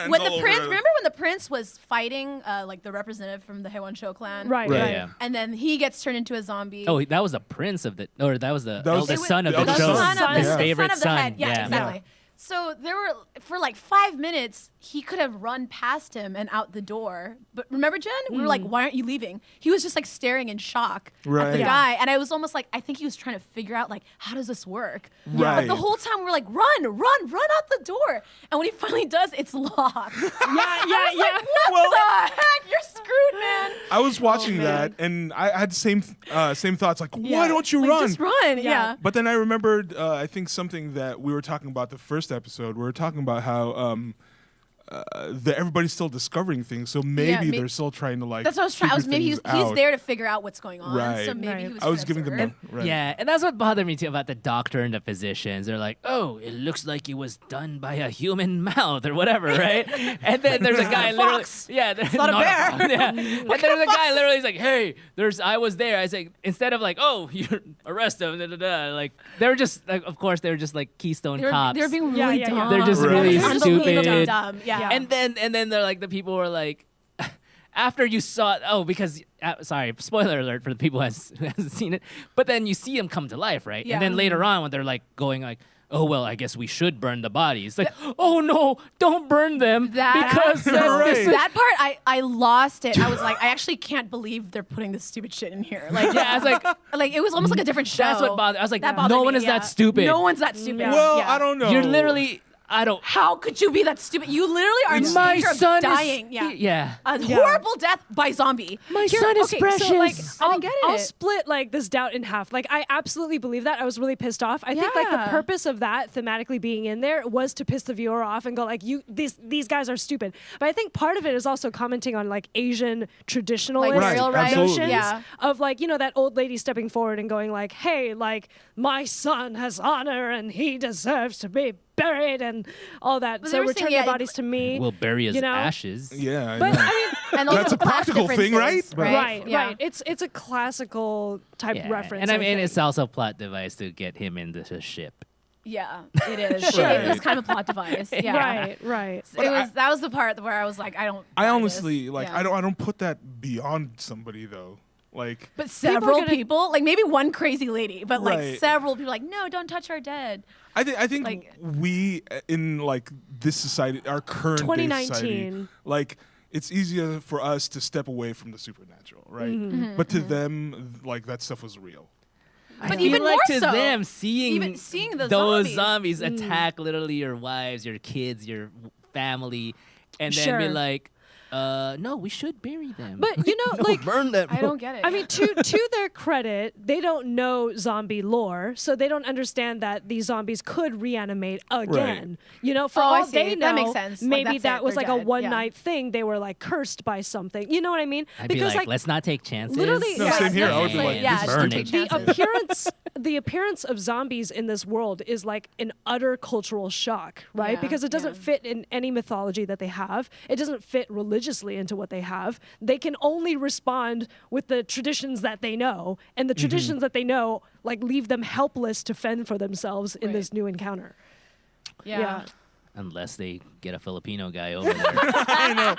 when all the over prince. it. Remember when the prince was fighting like the representative from the Haewon Cho clan? Right, Right. right. Yeah. And then he gets turned into a zombie. Oh, that was the prince of the, or that was the That was- eldest son of the the eldest show. son. Son of His the, favorite son of the head. Yeah, Yeah. exactly. So there were, for like 5 minutes, he could have run past him and out the door. But remember, Jen? We were like, why aren't you leaving? He was just like staring in shock at Right. the Yeah. guy. And I was almost like, I think he was trying to figure out like, how does this work? Right. But the whole time we were like, run out the door. And when he finally does, it's locked. Yeah, yeah, yeah. What the heck? You're screwed, man. I was watching man. that and I had the same thoughts. Like, Yeah. why don't you Like, run? Just run. Yeah. But then I remembered, I think something that we were talking about the first episode. We were talking about how that everybody's still discovering things, so maybe may- they're still trying to like. That's what I was trying. figure Maybe he's things out. there to figure out what's going on. Right. So maybe Right. he was. I was trying to giving them observe. the right. Yeah, and that's what bothered me too about the doctor and the physicians. They're like, "Oh, it looks like it was done by a human mouth or whatever, right?" And then there's a guy literally, fox. yeah, not a bear. fox, yeah. And there's a guy literally he's like, "Hey, I was there." I say instead of like, "Oh, you arrest him," da, da, da, like they were just like, of course they were just like Keystone cops. They're being Yeah, really yeah, yeah. dumb. They're just Right. really Unbelievably stupid. dumb. Yeah. And then they're like the people were like, after you saw because sorry, spoiler alert for the people who hasn't seen it, but then you see him come to life, right? Yeah. And then later on when they're like going like, oh well, I guess we should burn the bodies. Like, oh no, don't burn them because Right. That part, I lost it. I was like, I actually can't believe they're putting this stupid shit in here. Like, yeah, I was like, it was almost like a different show. that's what bothered. I was like, That bothered no one me, is yeah. that stupid. No one's that stupid. Well, Yeah. I don't know. You're literally, I don't. How could you be that stupid? You literally are in My danger of son dying. is, Yeah. yeah. A horrible death by zombie. My son is Okay, precious. so like I don't get I'll it. split like this doubt in half. Like I absolutely believe that. I was really pissed off. I think like the Yeah. purpose of that thematically being in there was to piss the viewer off and go like these guys are stupid. But I think part of it is also commenting on like Asian traditionalist Like real, right? absolutely. notions Yeah. of like, you know, that old lady stepping forward and going like, hey, like my son has honor and he deserves to be buried and all that. But they So were return saying, your yeah, bodies to me. We'll bury his you know? ashes. Yeah. I But know. I mean, And also That's a the class practical thing, right? differences, right, Yeah. right. It's a classical type Yeah. reference. And I mean, think. it's also a plot device to get him into the ship. Yeah, it is. Right. It was kind of a plot device. Yeah. right. That was the part where I was like, I don't. I buy honestly this. like. Yeah. I don't put that beyond somebody though. Like. But several gonna- people, like maybe one crazy lady, but like Right. several people, like no, don't touch our dead. I think Like- we in like this society, our current day society, 2019. like it's easier for us to step away from the supernatural, right? Mm-hmm. But to them, like that stuff was real. I But feel even like more to so. them, seeing Even seeing the those zombies. zombies attack literally your wives, your kids, your family, and then be Sure. like, no, we should bury them. But you know, No, like burn them. I don't get it. I mean, to their credit, they don't know zombie lore, so they don't understand that these zombies could reanimate again. You know, for Oh, I all see. they know, That makes sense. Like, maybe that's that it. was They're like a dead. one Yeah. night thing. They were like cursed by something. You know what I mean? I'd be like, let's not take chances. Literally, No, yeah, same here. I would be definitely. like, Yeah, this is just burn take it. chances. the appearance of zombies in this world is like an utter cultural shock, right? Yeah, Because it doesn't yeah. fit in any mythology that they have. It doesn't fit religiously into what they have. They can only respond with the traditions that they know, and the traditions that they know like leave them helpless to fend for themselves in Right. this new encounter. Yeah. unless they get a Filipino guy over there. I know.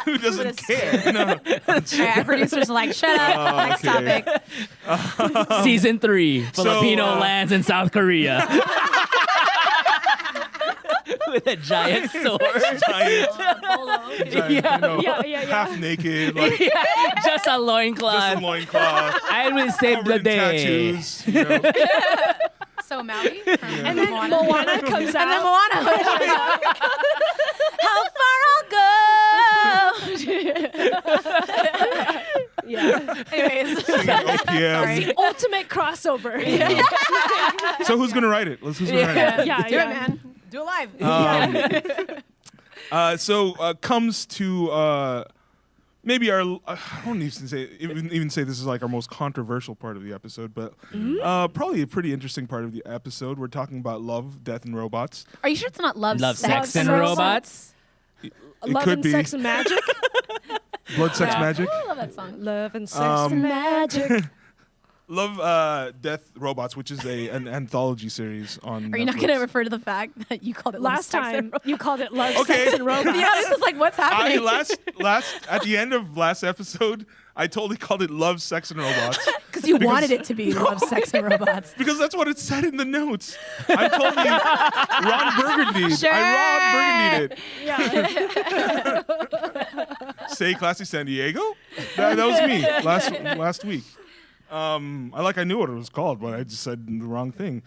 Who doesn't care? No. All right, our producers are like, shut up. Next okay. topic. Season 3, Filipino lands in South Korea. With a giant sword. Giant, Yeah. half naked, like Just a loincloth. just a loincloth, I will save covered the in day. tattoos. You know? So Maui from And then Moana comes out. And then Moana. How far I'll go. Yeah. Anyways. Singing OPM. The ultimate crossover. So who's gonna write it? Who's gonna write it? Yeah, Do it, man. Do it live. Comes to maybe our I don't even say this is like our most controversial part of the episode, but probably a pretty interesting part of the episode. We're talking about love, death, and robots. Are you sure it's not love, Sex, and and robots? It Love could and be Sex and Magic. blood, sex, magic. I love that song. Love and Sex and Magic. Love, Death, Robots, which is an anthology series on Are you not Netflix. going to refer to the fact that you called it Love, Last Sex, and time Robots? you called it Love, Okay. Sex and Robots. Yeah, this is like, what's happening? last at the end of last episode, I totally called it Love, Sex, and Robots. Because you wanted it to be Love, Sex, and Robots. Because that's what it said in the notes. I totally Ron Burgundy. Sure. I Ron Burgundied it. Yeah. Stay Classy San Diego? That was me last week. I knew what it was called, but I just said the wrong thing.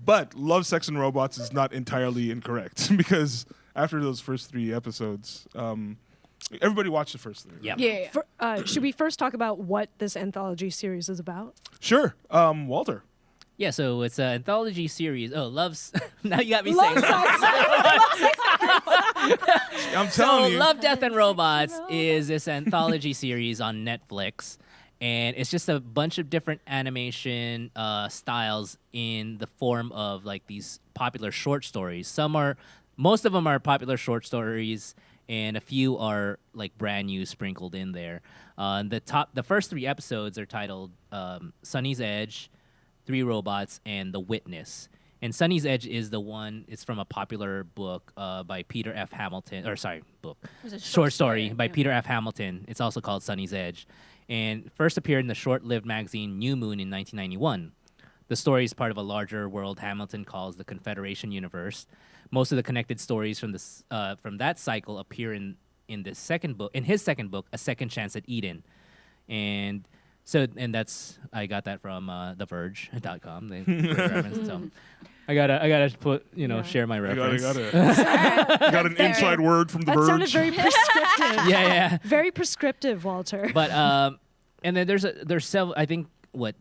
But Love, Sex, and Robots is not entirely incorrect because after those first 3 episodes, everybody watched the first 3. Yep. Yeah. Should we first talk about what this anthology series is about? Sure. Walter. Yeah, so it's an anthology series. Oh, love's. Now you got me Love, saying. Sex, I'm So, telling you. Love, Death, and Robots is this anthology series on Netflix. And it's just a bunch of different animation styles in the form of like these popular short stories. Most of them are popular short stories, and a few are like brand new sprinkled in there. The first 3 episodes are titled Sunny's Edge, 3 Robots, and The Witness. And Sunny's Edge is the one. It's from a popular book by Peter F. Hamilton. Book. Short story by Peter F. Hamilton. It's also called Sunny's Edge. And first appeared in the short-lived magazine New Moon in 1991. The story is part of a larger world Hamilton calls the Confederation Universe. Most of the connected stories from that cycle appear in his second book, A Second Chance at Eden. And I got that from TheVerge.com. So I gotta put share my reference. Got an inside word from The That Verge. sounded very prescriptive. Yeah. Very prescriptive, Walter. But and then there's several. I think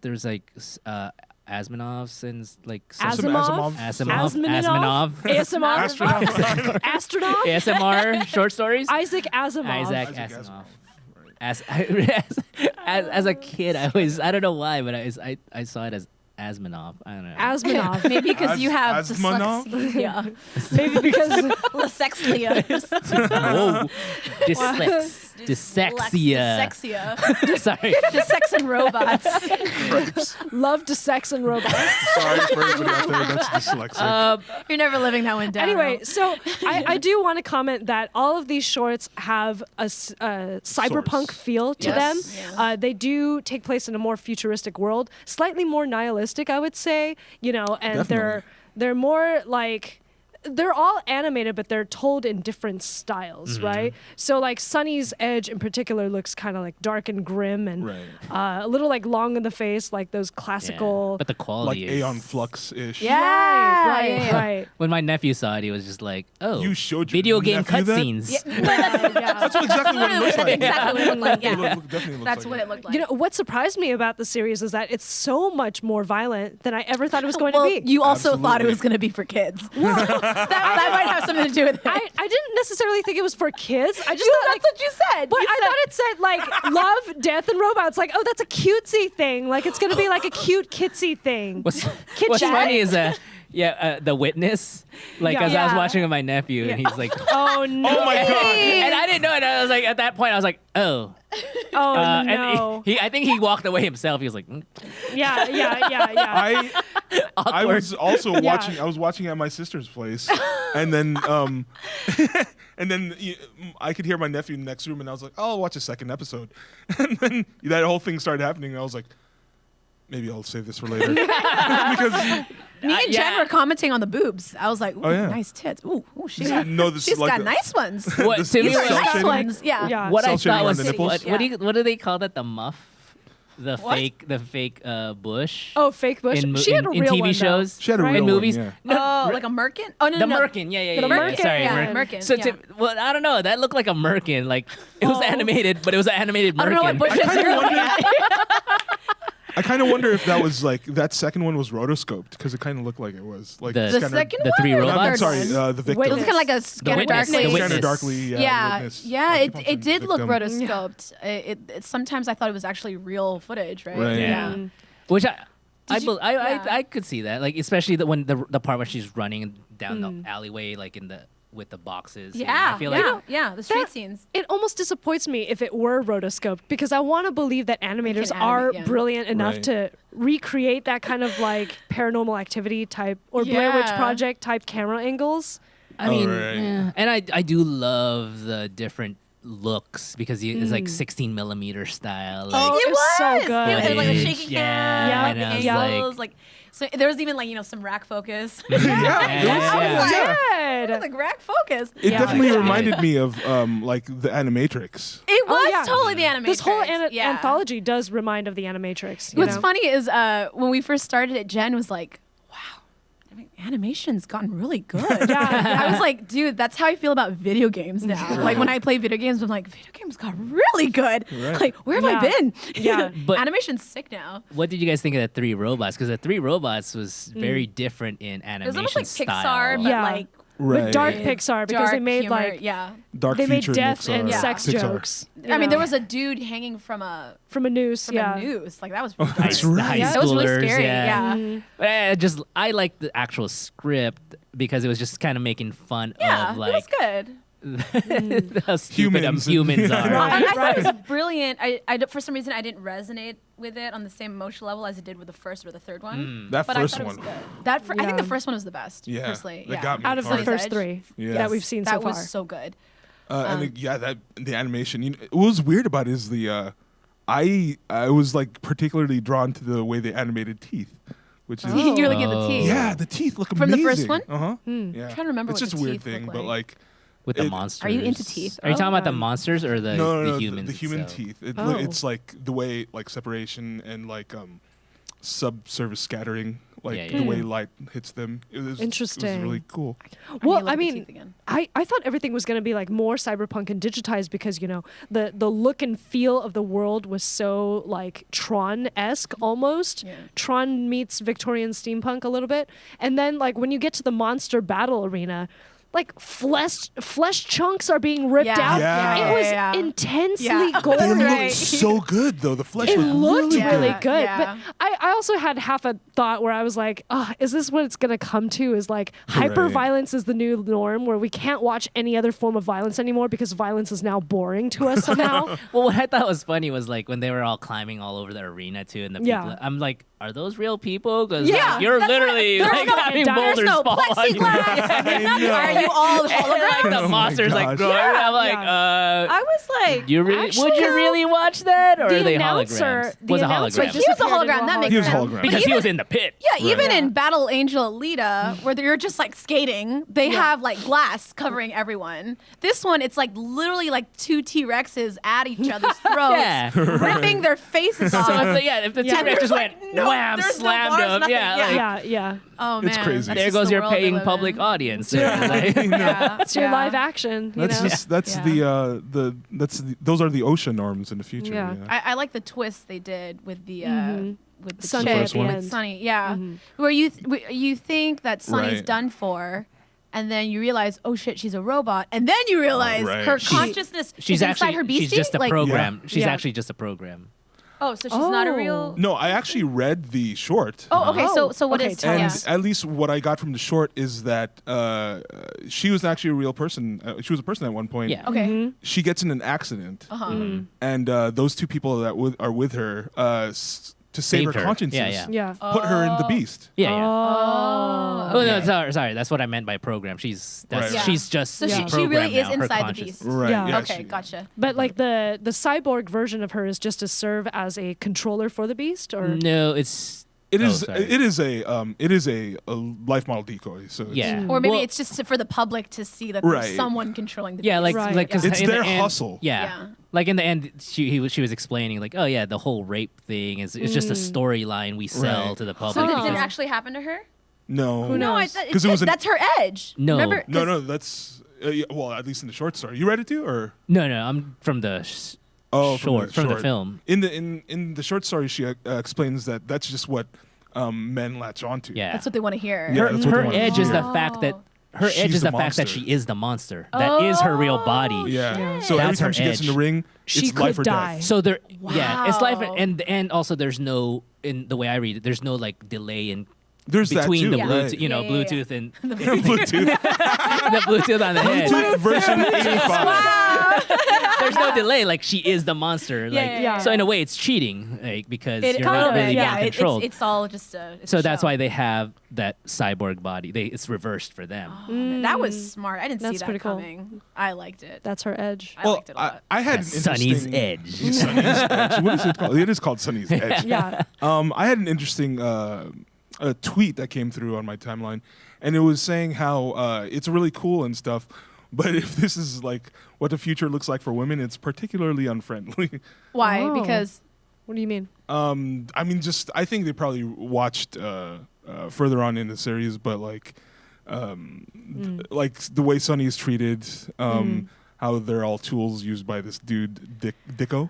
there's like Asimovs and like Asimov? Asimov. ASMR? Astronaut? ASMR short stories. Isaac Asimov. Isaac Asimov. Asimov. As a kid, I don't know why, but I saw it as Asmonov. I don't know. Asmonov. Maybe because you have Asmonov? dyslexia. Maybe because Dyslexia. Whoa. Dyslexia. Sorry. Sex and Robots. love to sex and robots. Sorry for everybody out there that's dyslexic. You're never living that one down. Anyway, so I do want to comment that all of these shorts have a cyberpunk feel to them. Yeah. They do take place in a more futuristic world, slightly more nihilistic, I would say. And Definitely. they're more like. They're all animated, but they're told in different styles, right? So, like, Sunny's Edge in particular looks kind of like dark and grim and a little like long in the face, like those classical. But the Like quality is Aeon Flux-ish. Right. When my nephew saw it, he was just like, "Oh, You showed your video game nephew that? cutscenes." That's exactly what it looks like. Exactly what it looked like. Yeah. Definitely looks That's like what it. it looked like. What surprised me about the series is that it's so much more violent than I ever thought it was going well, to be. you also thought it Absolutely. was going to to be for kids. that might have something to do with it. I didn't necessarily think it was for kids. I just thought, That's what you said. but I thought it said like love, death, and robots. Like, oh, that's a cutesy thing. Like, it's gonna be like a cute kitsy thing. What's Kitchen. funny is that The Witness. Like, as I was Yeah. watching with my nephew, and he's like, Oh no! Oh my god! and I didn't know it. I was like, at that point, I was like, oh, Oh and no. I think he walked away himself. He was like, Yeah. I awkward. was also watching. I was watching at my sister's place, and then I could hear my nephew in the next room, and I was like, "Oh, I'll watch a second episode," and then that whole thing started happening, and I was like, "Maybe I'll save this for later," because Me and Jen were commenting on the boobs. I was like, ooh, yeah. nice tits. Ooh, she's this got nice ones. what, This to is me, These are like nice self-shaming? ones. Yeah. Yeah. what I Self-shaming thought on was the nipples? what do they call that? The muff, the What? fake bush. Oh, fake bush. In, She had a in real TV one, though. shows. she had a Right. real in movies. one, yeah. No, Like a merkin? Oh, no, the no. merkin, yeah. The merkin, Sorry, yeah. Merkin. So, yeah. well, I don't know. That looked like a merkin. Like it was animated, but it was an animated merkin. I don't know what bushes you're looking at. I kind of wonder if that was like that second one was rotoscoped because it kind of looked like it was like The The Scanner- second the one? three or the robots? I'm third sorry, one? the victim. It was Witness. kind of like a The Scanner Witness. Darkly. The Scanner Witness. Darkly. Yeah, Witness. yeah, I keep on it saying did look victim. rotoscoped. It sometimes I thought it was actually real footage, right? Right. Yeah. Mm. Which you- yeah. I could see that, like especially when the part where she's running down the alleyway, like with the boxes. you know, Yeah, I feel yeah, like yeah. The street That- scenes. It almost disappoints me if it were rotoscoped because I want to believe that animators can are animate, yeah. brilliant enough Right. to recreate that kind of like Paranormal Activity type or Blair Witch Yeah. Project type camera angles. I Oh, mean, right. yeah. And I do love the different looks because it's like 16mm style. Like, Oh, It was so was. good. It was like a Footage, shaking yeah, cam, and I the was angles, like so. There was even like some rack focus. Yeah, It was Good. like rack focus. It Yeah. definitely Yeah. reminded me of like the Animatrix. It was Oh, yeah. totally the animation. This whole anthology does remind of the Animatrix. You What's know? funny is when we first started it, Jen was like, "Wow, I mean, animation's gotten really good." Yeah. I was like, "Dude, that's how I feel about video games now. Like when I play video games, I'm like, video games got really good. Right. Like, where have I Yeah. been? Yeah. But- Animation's sick now. what did you guys think of the Three Robots? Because the Three Robots was very different in It was animation almost like style. Pixar, but Yeah. like But dark Yeah. Pixar because they dark made humor. like yeah. Dark they made feature death and Pixar. sex Pixar. jokes. I mean, there Yeah. was a dude hanging from a from a noose. Yeah. noose. Like that was Oh, pretty that's dark. right. High That was really schoolers, scary. yeah. Yeah. But I like the actual script because it was just kind of making fun Yeah, of it was like good. how stupid Humans. humans Yeah. are. Right. I thought it was brilliant. For some reason, I didn't resonate with it on the same emotional level as it did with the first or the third one. That But first I thought one. it was good. I think Yeah. the first one was the best. Yeah, personally. that Yeah. got me Out of the hard. first Edge. three Yeah. that we've seen that so far. was so good. The animation. You know, what was weird about it is the I was like particularly drawn to the way they animated teeth, which is You're looking at the Oh. teeth. yeah, the teeth look From the amazing. first one? Uh-huh. Yeah. I'm trying to remember It's what just the a weird teeth thing, look but like. like With the It- monsters. Are you into teeth? Are you talking about the Oh. monsters or the no, humans? the human itself? teeth. Oh. It's like the way like separation and like subsurface scattering, like Yeah, the yeah. way light hits them. It was Interesting. It was really cool. Well, look I at the mean, teeth again. I thought everything was going to be like more cyberpunk and digitized because, you know, the look and feel of the world was so like Tron-esque almost. Yeah. Tron meets Victorian steampunk a little bit. And then like when you get to the monster battle arena, like flesh chunks are being ripped Yeah. out. Yeah. It was Yeah. intensely Yeah. gory. They Right. looked so good though. The flesh It looked looked really really good. good, Yeah. but I also had half a thought where I was like, oh, is this what it's gonna come to? Is like hyper violence is the new norm where we can't watch any other form of violence anymore because violence is now boring to us somehow. Well, what I thought was funny was like when they were all climbing all over the arena too, and the Yeah. people. I'm like, are those real people? Because Yeah, you're that's literally right. like There's no- having there's boulders no fall on you. plexiglass. Are you all And, holograms? like the Oh my monsters like gosh. growing. Yeah, I'm like, I was like, you really Actually, would you really watch that, or the are they announcer- holograms? the Was a announcer hologram he was a disappeared into hologram. That makes He was a sense. hologram. because But he was in the pit. Yeah, even Right. in Battle Angel Alita, where you're just like skating, they have like glass covering everyone. This one, it's like literally like two T-Rexes at each other's throats, Yeah. ripping their faces off. So if the Yeah. T-Rex just There's, went like, no- wham, there's no slammed bars, him, nothing. yeah, Yeah. like, yeah. Oh man, It's crazy. that's there just goes the your world we paying live public in. audience. Yeah. Like- Yeah. It's your Yeah. live action. You That's know? just that's Yeah. those are the OSHA norms in the future. Yeah. I like the twist they did with the with the Sunny chick, at the with end. Sunny, yeah, where you think that Sunny's Right. done for, and then you realize, oh shit, she's a robot, and then you realize right. her She- consciousness She's is actually inside her beastie. she's just a like, program. Yeah. She's Yeah. actually just a program. Oh, so she's not a real. No, I actually read the short. Oh, okay. So what Okay, is? tell And us. at least what I got from the short is that she was actually a real person. She was a person at one point. Yeah. Okay. She gets in an accident, Uh-huh. and those two people that are with her to save Saved her her. consciences, Yeah. Yeah. put her in the beast. Yeah. Yeah. Oh. Oh no, sorry. That's what I meant by program. She's Right. she's just So Yeah. she programmed really is now, her inside the conscious- beast. Right. Yeah. Yeah. Okay, she- gotcha. But like the cyborg version of her is just to serve as a controller for the beast, or No, it's It Oh, is. sorry. It is a life model decoy. So it's, yeah. Or maybe Well, it's just for the public to see that Right. there's someone controlling the yeah, beast. like Right. like 'cause It's in the their end- hustle. Yeah. Yeah. Like in the end, she was explaining like, oh yeah, the whole rape thing is it's just a storyline we sell Right. to the So public. it Huh. didn't because- actually happen to her? No. Who No, I knows? thought 'Cause it was an- that's her edge. No. Remember? No, 'Cause- no, that's well, at least in the short story. You read it too, or no, I'm from the from from the film. In the short story, she explains that that's just what men latch onto. Yeah. That's what they want to hear. Yeah, that's what her they want to edge is hear. the fact that her She's edge is the the fact that monster. she is the monster. That is her real body. Yeah. Yeah. So every That's time her she gets in edge. the ring, She it's life could or die. death. So there, yeah, it's life, Wow. and also there's no, in the way I read it, there's no like delay in There's between that the too, Bluetooth, right? you know, Yeah, yeah, yeah. Bluetooth and the Bluetooth. Bluetooth on the head. Bluetooth version 85. There's no delay. Like she is the monster. Like yeah. so, in a way, it's cheating, like because It you're kind not of really is, yeah. being controlled. It's all just a. It's So a that's show. why they have that cyborg body. It's reversed for them. Oh, that was smart. I didn't see That's that pretty cool. coming. I liked it. that's her edge. I liked it a lot. I had an Sunny's interesting Edge. Sunny's Edge. What is it called? It is called Sunny's Edge. Yeah. I had an interesting a tweet that came through on my timeline, and it was saying how it's really cool and stuff, but if this is like what the future looks like for women, it's particularly unfriendly. Why? Oh. Because What do you mean? I mean, just I think they probably watched further on in the series, but like the way Sunny is treated, how they're all tools used by this dude Dicko,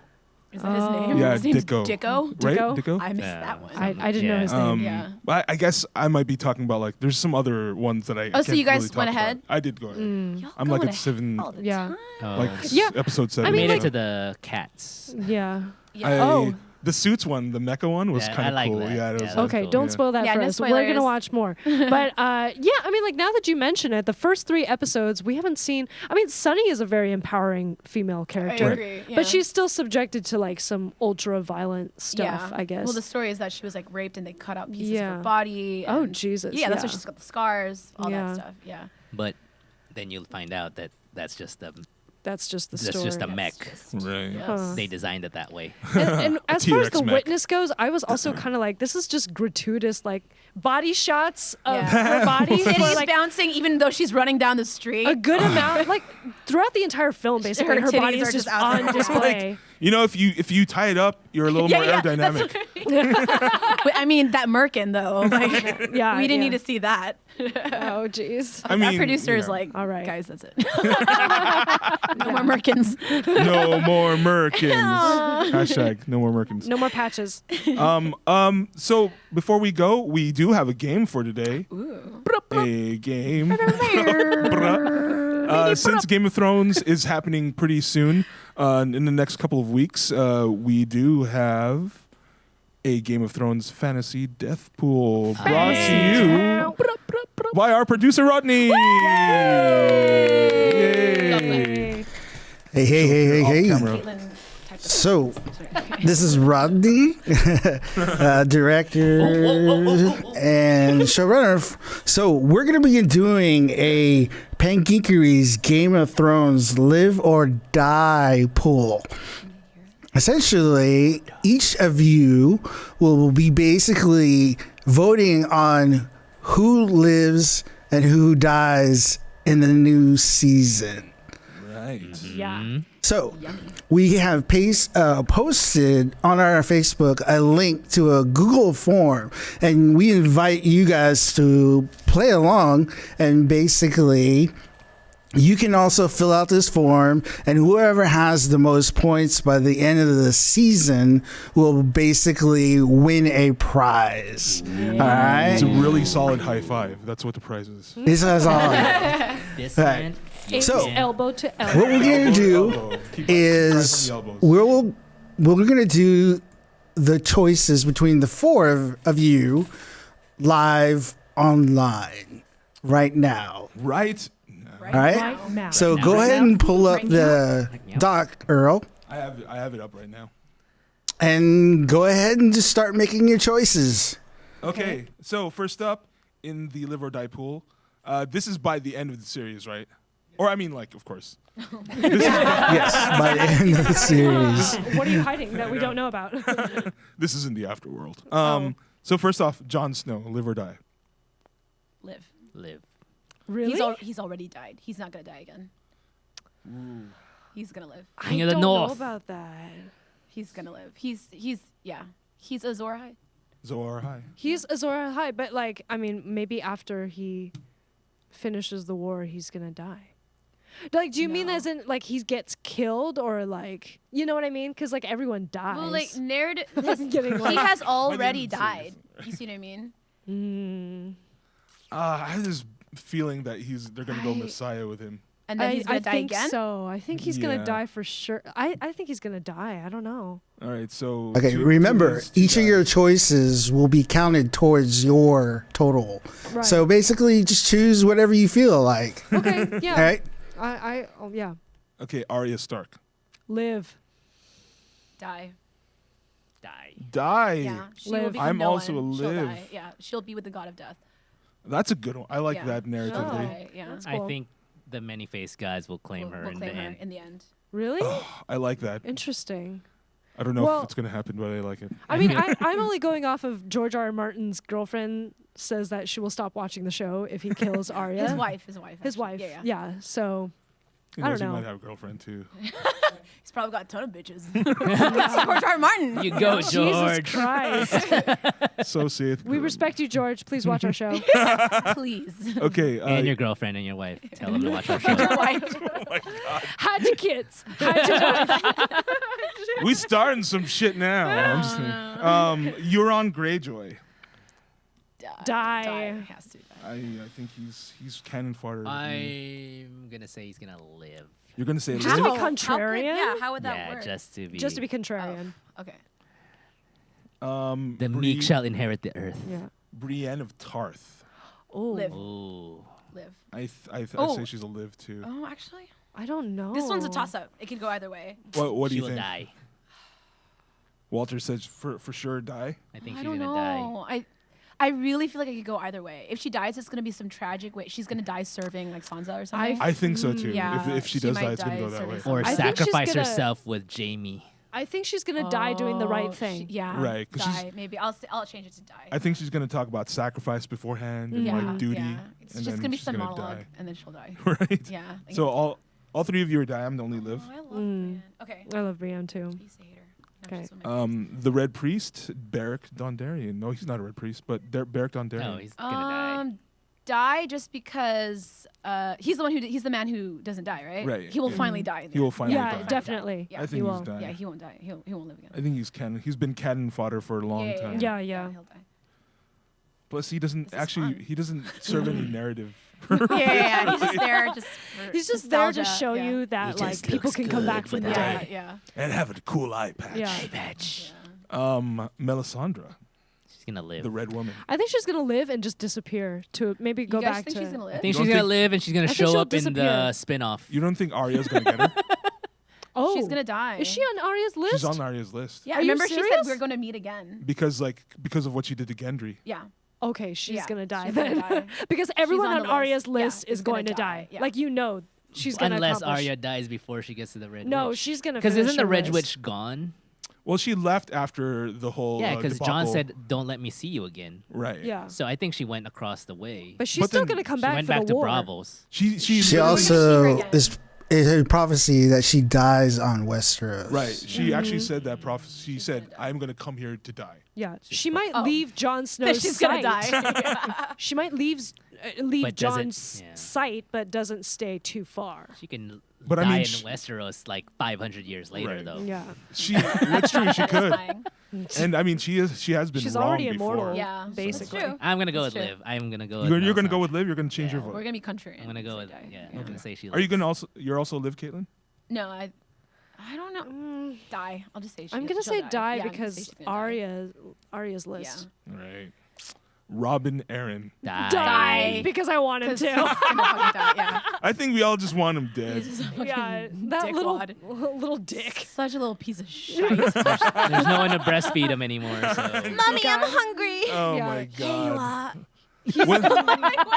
is that his name? Yeah, his name's Dicko. Dicko. right? Dicko? Dicko. I missed Yeah. that one. I didn't know his name. Yeah. But I guess I might be talking about like there's some other ones that I. Oh, so can't you guys really talk went about. ahead? I did go ahead. Y'all I'm like going at 7, all the Yeah. time. Oh. like Yeah. episode 7. I I mean, made like- it to the cats. Yeah. Yeah. The suits one, the mecha one, was Yeah, kind I of like cool. that. Yeah, it Yeah, was. that was Okay, cool. don't Yeah. spoil that Yeah, for no us. We're gonna spoilers. watch more. But yeah, I mean, like now that you mention it, the first 3 episodes we haven't seen. I mean, Sunny is a very empowering female character, agree, yeah. but she's still subjected to like some ultra violent stuff. Yeah. I guess. Well, the story is that she was like raped and they cut out pieces of Yeah. her body. Oh, and- Jesus, Yeah, that's why yeah. she's got the scars, all Yeah. that stuff. Yeah. But then you'll find out that that's just a that's just the that's story. just a mech. Right. Yes. Huh. They designed it that way. And as far as T-Rex the mech. witness goes, I was also kind of like, this is just gratuitous, like body shots of Yeah. her body for Titties like bouncing even though she's running down the street. a good amount, like throughout the entire film. Basically, Her her body titties is are just just out on there. display. You know, if you tie it up, you're a little more Yeah, aerodynamic. Wait, I mean, that merkin though. Like, Yeah, we didn't yeah. need to see that. Oh, jeez. I mean, Our producer you is know, like, All right. guys, that's it. No more merkins. no more Merkins. Hashtag no more Merkins. No more patches. So before we go, we do have a game for today. A game. Since Game of Thrones is happening pretty soon, in the next couple of weeks, we do have a Game of Thrones fantasy death pool brought to you by our producer Rodney. Yay! Hey. Off camera. So, this is Rodney, director and showrunner. So, we're going to be doing a PanGeekery's Game of Thrones Live or Die pool. Essentially, each of you will be basically voting on who lives and who dies in the new season. Right. Yeah. So, we have posted on our Facebook a link to a Google form, and we invite you guys to play along. And basically, you can also fill out this form, and whoever has the most points by the end of the season will basically win a prize. All right? It's a really solid high five. That's what the prize is. This is all. This Right. man, So- elbow to elbow. What we're going to do Elbow. Keep is track on the elbows. we're going to do the choices between the four of you live online right now. Right. All right? Right now. So now. go Right ahead now? and pull up Right the now? doc, Earl, I have it up right now. and go ahead and just start making your choices. Okay. So first up in the live or die pool, this is by the end of the series, right? Or I mean, like, of course. Yes, by the end of the series. What are you hiding that we don't know about? This is in the afterworld. So first off, Jon Snow, live or die. Live. Live. Really? He's already died. He's not gonna die again. He's gonna live. King I of the don't North. know about that. He's gonna live. He's Azor Ahai. Zoar High. He's Azor Ahai, but like, I mean, maybe after he finishes the war, he's gonna die. Like, do you mean No. as in like he gets killed or like, you know what I mean? Because like everyone dies. Well, like narrative. I'm getting He like, has already of the died. You see what I mean? I have this feeling that they're gonna go I- Messiah with him. And then he's gonna die think again. so. I think he's Yeah. gonna die for sure. I think he's gonna die. I don't know. All right. So Okay, remember, each of your choices will be counted towards your total. Right. So basically, just choose whatever you feel like. Okay, yeah. All right? Yeah. Okay, Arya Stark. Live. Die. Die. Die. Yeah. She will Live. be I'm Nolan. also a She'll live. die. Yeah. She'll be with the god of death. That's a good one. I like Yeah. that She'll narratively. die, yeah. That's I cool. think the many-faced guys will claim her We'll in claim the her end. in the end. Really? I like that. Interesting. I don't know Well- if it's gonna happen, but I like it. I mean, I'm only going off of George R. R. Martin's girlfriend says that she will stop watching the show if he kills Arya. His wife. His actually. wife. Yeah. Yeah. So He I knows don't he know. might have a girlfriend too. He's probably got a ton of bitches. That's George R. R. Martin. You go, Jesus George. Christ. So Sith. We respect you, George. Please watch our show. Please. Okay. And your girlfriend and your wife. Tell them to watch our show. Hide your kids. Hide your wife. we starting some shit now. I'm just kidding. Euron Greyjoy. Die. Has to die. I think he's cannon fodder. I'm gonna say he's gonna live. You're gonna say Just to live? be How could- contrarian? yeah. How would that Yeah, work? just to be. Just to be contrarian. Okay. The meek shall inherit the earth. Yeah. Brienne of Tarth. Oh, Live. Ooh. Live. I Oh. say she's a live too. Oh, actually, I don't know. this one's a toss-up. It could go either way. What do She you will think? die. Walter says for sure die. I think I she's don't gonna know. I really feel like it could go either way. If she dies, it's gonna be some tragic way. She's gonna die serving like Sansa or something. I think so too. Yeah, If she she does might die, it's gonna die go that serving way. someone. die. Or I think she's sacrifice gonna- herself with Jamie. I think she's gonna die doing the right Oh, thing. yeah. Right, 'cause she's- Die. Maybe I'll change it to die. I think she's gonna talk about sacrifice beforehand and like duty. Yeah. It's and just then gonna be she's some gonna monologue, die. and then she'll die. Right. Yeah. I think So it's- all three of you are die. I'm the only live. Oh, I love Brienne. Okay. I love Brienne too. He's a hater. No, Okay. she's one of my The Red Priest, Beric Dondarrion. No, he's not a Red Priest, but Beric Dondarrion. No, he's gonna die. Die just because he's the man who doesn't die, right? Right, He will yeah. finally die. in the He will end. finally Yeah, die. definitely. Yeah. I he think will. he's dying. Yeah, he won't die. He won't live again. I think he's canon. He's been cannon fodder for a long time. Yeah, yeah. He'll die. Plus, he doesn't This is actually. fun. He doesn't serve any narrative. Yeah. He's just there, just. For He's just there to nostalgia. show yeah. you that He like just people looks can come good back from the with Yeah, dead. yeah. And have a cool eye patch. Yeah. Hey, bitch. Melisandre, She's gonna live. the Red Woman. I think she's gonna live and just disappear to maybe go You guys back think to. she's gonna live? I think You she's don't gonna think- live and she's gonna I think show she'll up in disappear. the spin-off. You don't think Arya's gonna get her? Oh, She's gonna die. Is she on Arya's list? She's on Arya's list Yeah, Are you remember she said serious? we were going to meet again. because of what she did to Gendry. Yeah. Okay, she's Yeah, gonna die she's then. gonna die. because everyone on on, the Arya's list. Yeah, list is is gonna going to die. die. Yeah. Like she's gonna Unless accomplish. Arya dies before she gets to the Red No, Witch. she's gonna. Because finish isn't the her Red list. Witch gone? Well, she left after the whole. Yeah, because John debacle. said, "Don't let me see you again." Right. Yeah, So I think she went across the way. but she's But still then gonna come she back went for back the to war. Bravos. She She literally- also again. is a prophecy that she dies on Westeros. Right. She Mm-hmm. actually said that prophecy. She said, "I'm gonna come here to die." Yeah, she might Oh. leave Jon Snow's She's sight. gonna die. She might leave But doesn't- Jon's yeah. sight, but doesn't stay too far. She can But I die mean, in sh- Westeros like 500 years later, Right. though. Yeah, That's true. She could. Dying. And I mean, she has been. she's wrong already before. immortal. Yeah, basically. That's true. I'm gonna go That's with true. Liv. I'm gonna go. You're with gonna go Melisandre. with Liv. You're gonna change Yeah, your vote. we're gonna be contrarian. I'm gonna go with. Die. Yeah, I'm gonna say she. Are you lives. gonna also? You're also Liv, Kaitlyn. No, I don't know. Die. I'll just say I'm gonna say die Yeah, I'm gonna say because she's gonna die. Arya's list. Right. Robin Aaron. Die because I want him 'Cause to. he's gonna fucking die, yeah. I think we all just want him dead. He's just a fucking Yeah, that little dickwad. little dick. Such a little piece of shit. There's no one to breastfeed him anymore. So. Mommy, I'm hungry. Oh Yeah. my god. Kayla.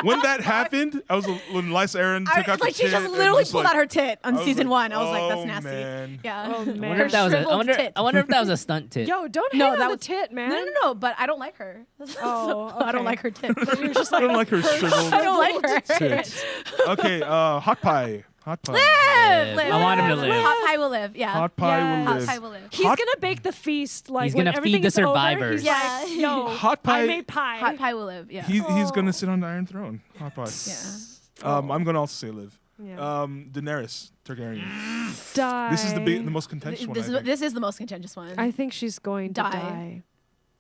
When that happened, I was when Lysa Aaron took out the Like she tit just and literally just pulled like- out her tit on I was season like, 1. I was like, that's oh, nasty. man. Yeah. Oh I man. wonder if that was a. I shriveled wonder. tit. I wonder if that was a stunt tit. Yo, don't No, hate on that the was- tit, man. No, but I don't like her. Oh, I don't okay. like her tit. You're just I like, don't like her shriveled I don't like her. tit. Okay, hot pie. Hot pie. Live. I want him to live. Hot pie will live. Yeah. Hot pie Yeah. will Hot live. pie will live. he's Hot- gonna bake the feast. Like He's when gonna feed everything the is over, survivors. he's Yeah. like, yo, Hot pie. I made pie. Hot pie will live. Yeah. He's gonna sit on the Iron Throne. Hot pie. Yeah. I'm gonna also say live. Yeah. Daenerys Targaryen. Die. This is the most contentious one. I think. This is the most contentious one. I think she's going to Die. die.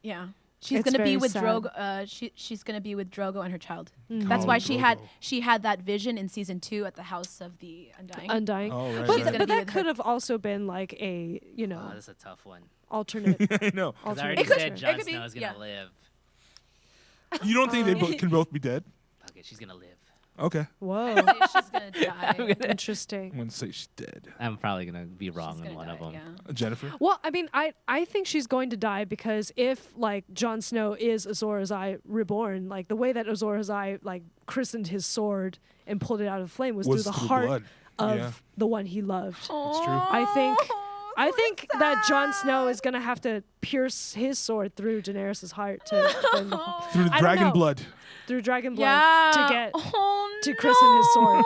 Yeah. She's It's gonna be very with sad. Drogo. She's gonna be with Drogo and her child. Mhm. That's Oh, why Drogo. she had that vision in season 2 at the House of the Undying. Undying. Oh, right. But, She's right. gonna but be that with her- could have also been like a, you know, Oh, that's a tough one. alternate. I know. Because I alternate already It could- said it Jon could be- Snow is gonna yeah. live. You don't think they can both be dead? Okay, she's gonna live. Okay. Whoa. She's gonna die. Interesting. I'm gonna say she's dead. I'm probably gonna be wrong She's on gonna one of die, them. yeah. Jennifer. Well, I mean, I think she's going to die because if like Jon Snow is Azor Ahai reborn, like the way that Azor Ahai like christened his sword and pulled it out of the flame was through the heart blood. of Yeah. the one he loved. It's true. I think that Jon Snow is gonna have to pierce his sword through Daenerys' heart to bring the, Through the I don't dragon know. blood. through dragon blood Yeah. to get Oh, to christen his sword.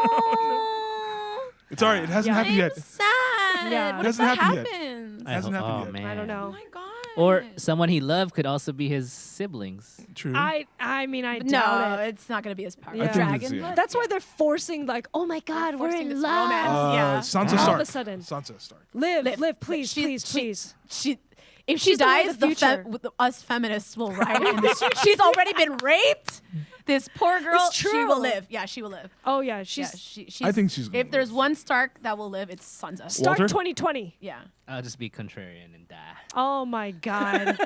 It's alright. It hasn't Yeah. happened yet. I'm sad. Yeah. What if Hasn't that happened yet. happens? Hasn't happened oh yet. man. I don't Oh know. my god. Or someone he loved could also be his siblings. True. I mean I no, doubt it. it's not gonna be as powerful. Yeah. I think it's- Dragon. yeah. blood? That's why they're forcing like, oh my God, we're forcing in this love. romance. Yeah. Sansa All Stark. of a sudden. Sansa Stark. Live, please, She- please, she- please. She, if she She's the way dies, of the future. us feminists will riot. in this. She's already been raped. This poor girl. It's She true. will live. Yeah, she will live. Oh yeah, she's She's, I think she's gonna If there's live. one Stark that will live, it's Sansa. Stark Walter? 2020. Yeah. I'll just be contrarian and die. Oh my God.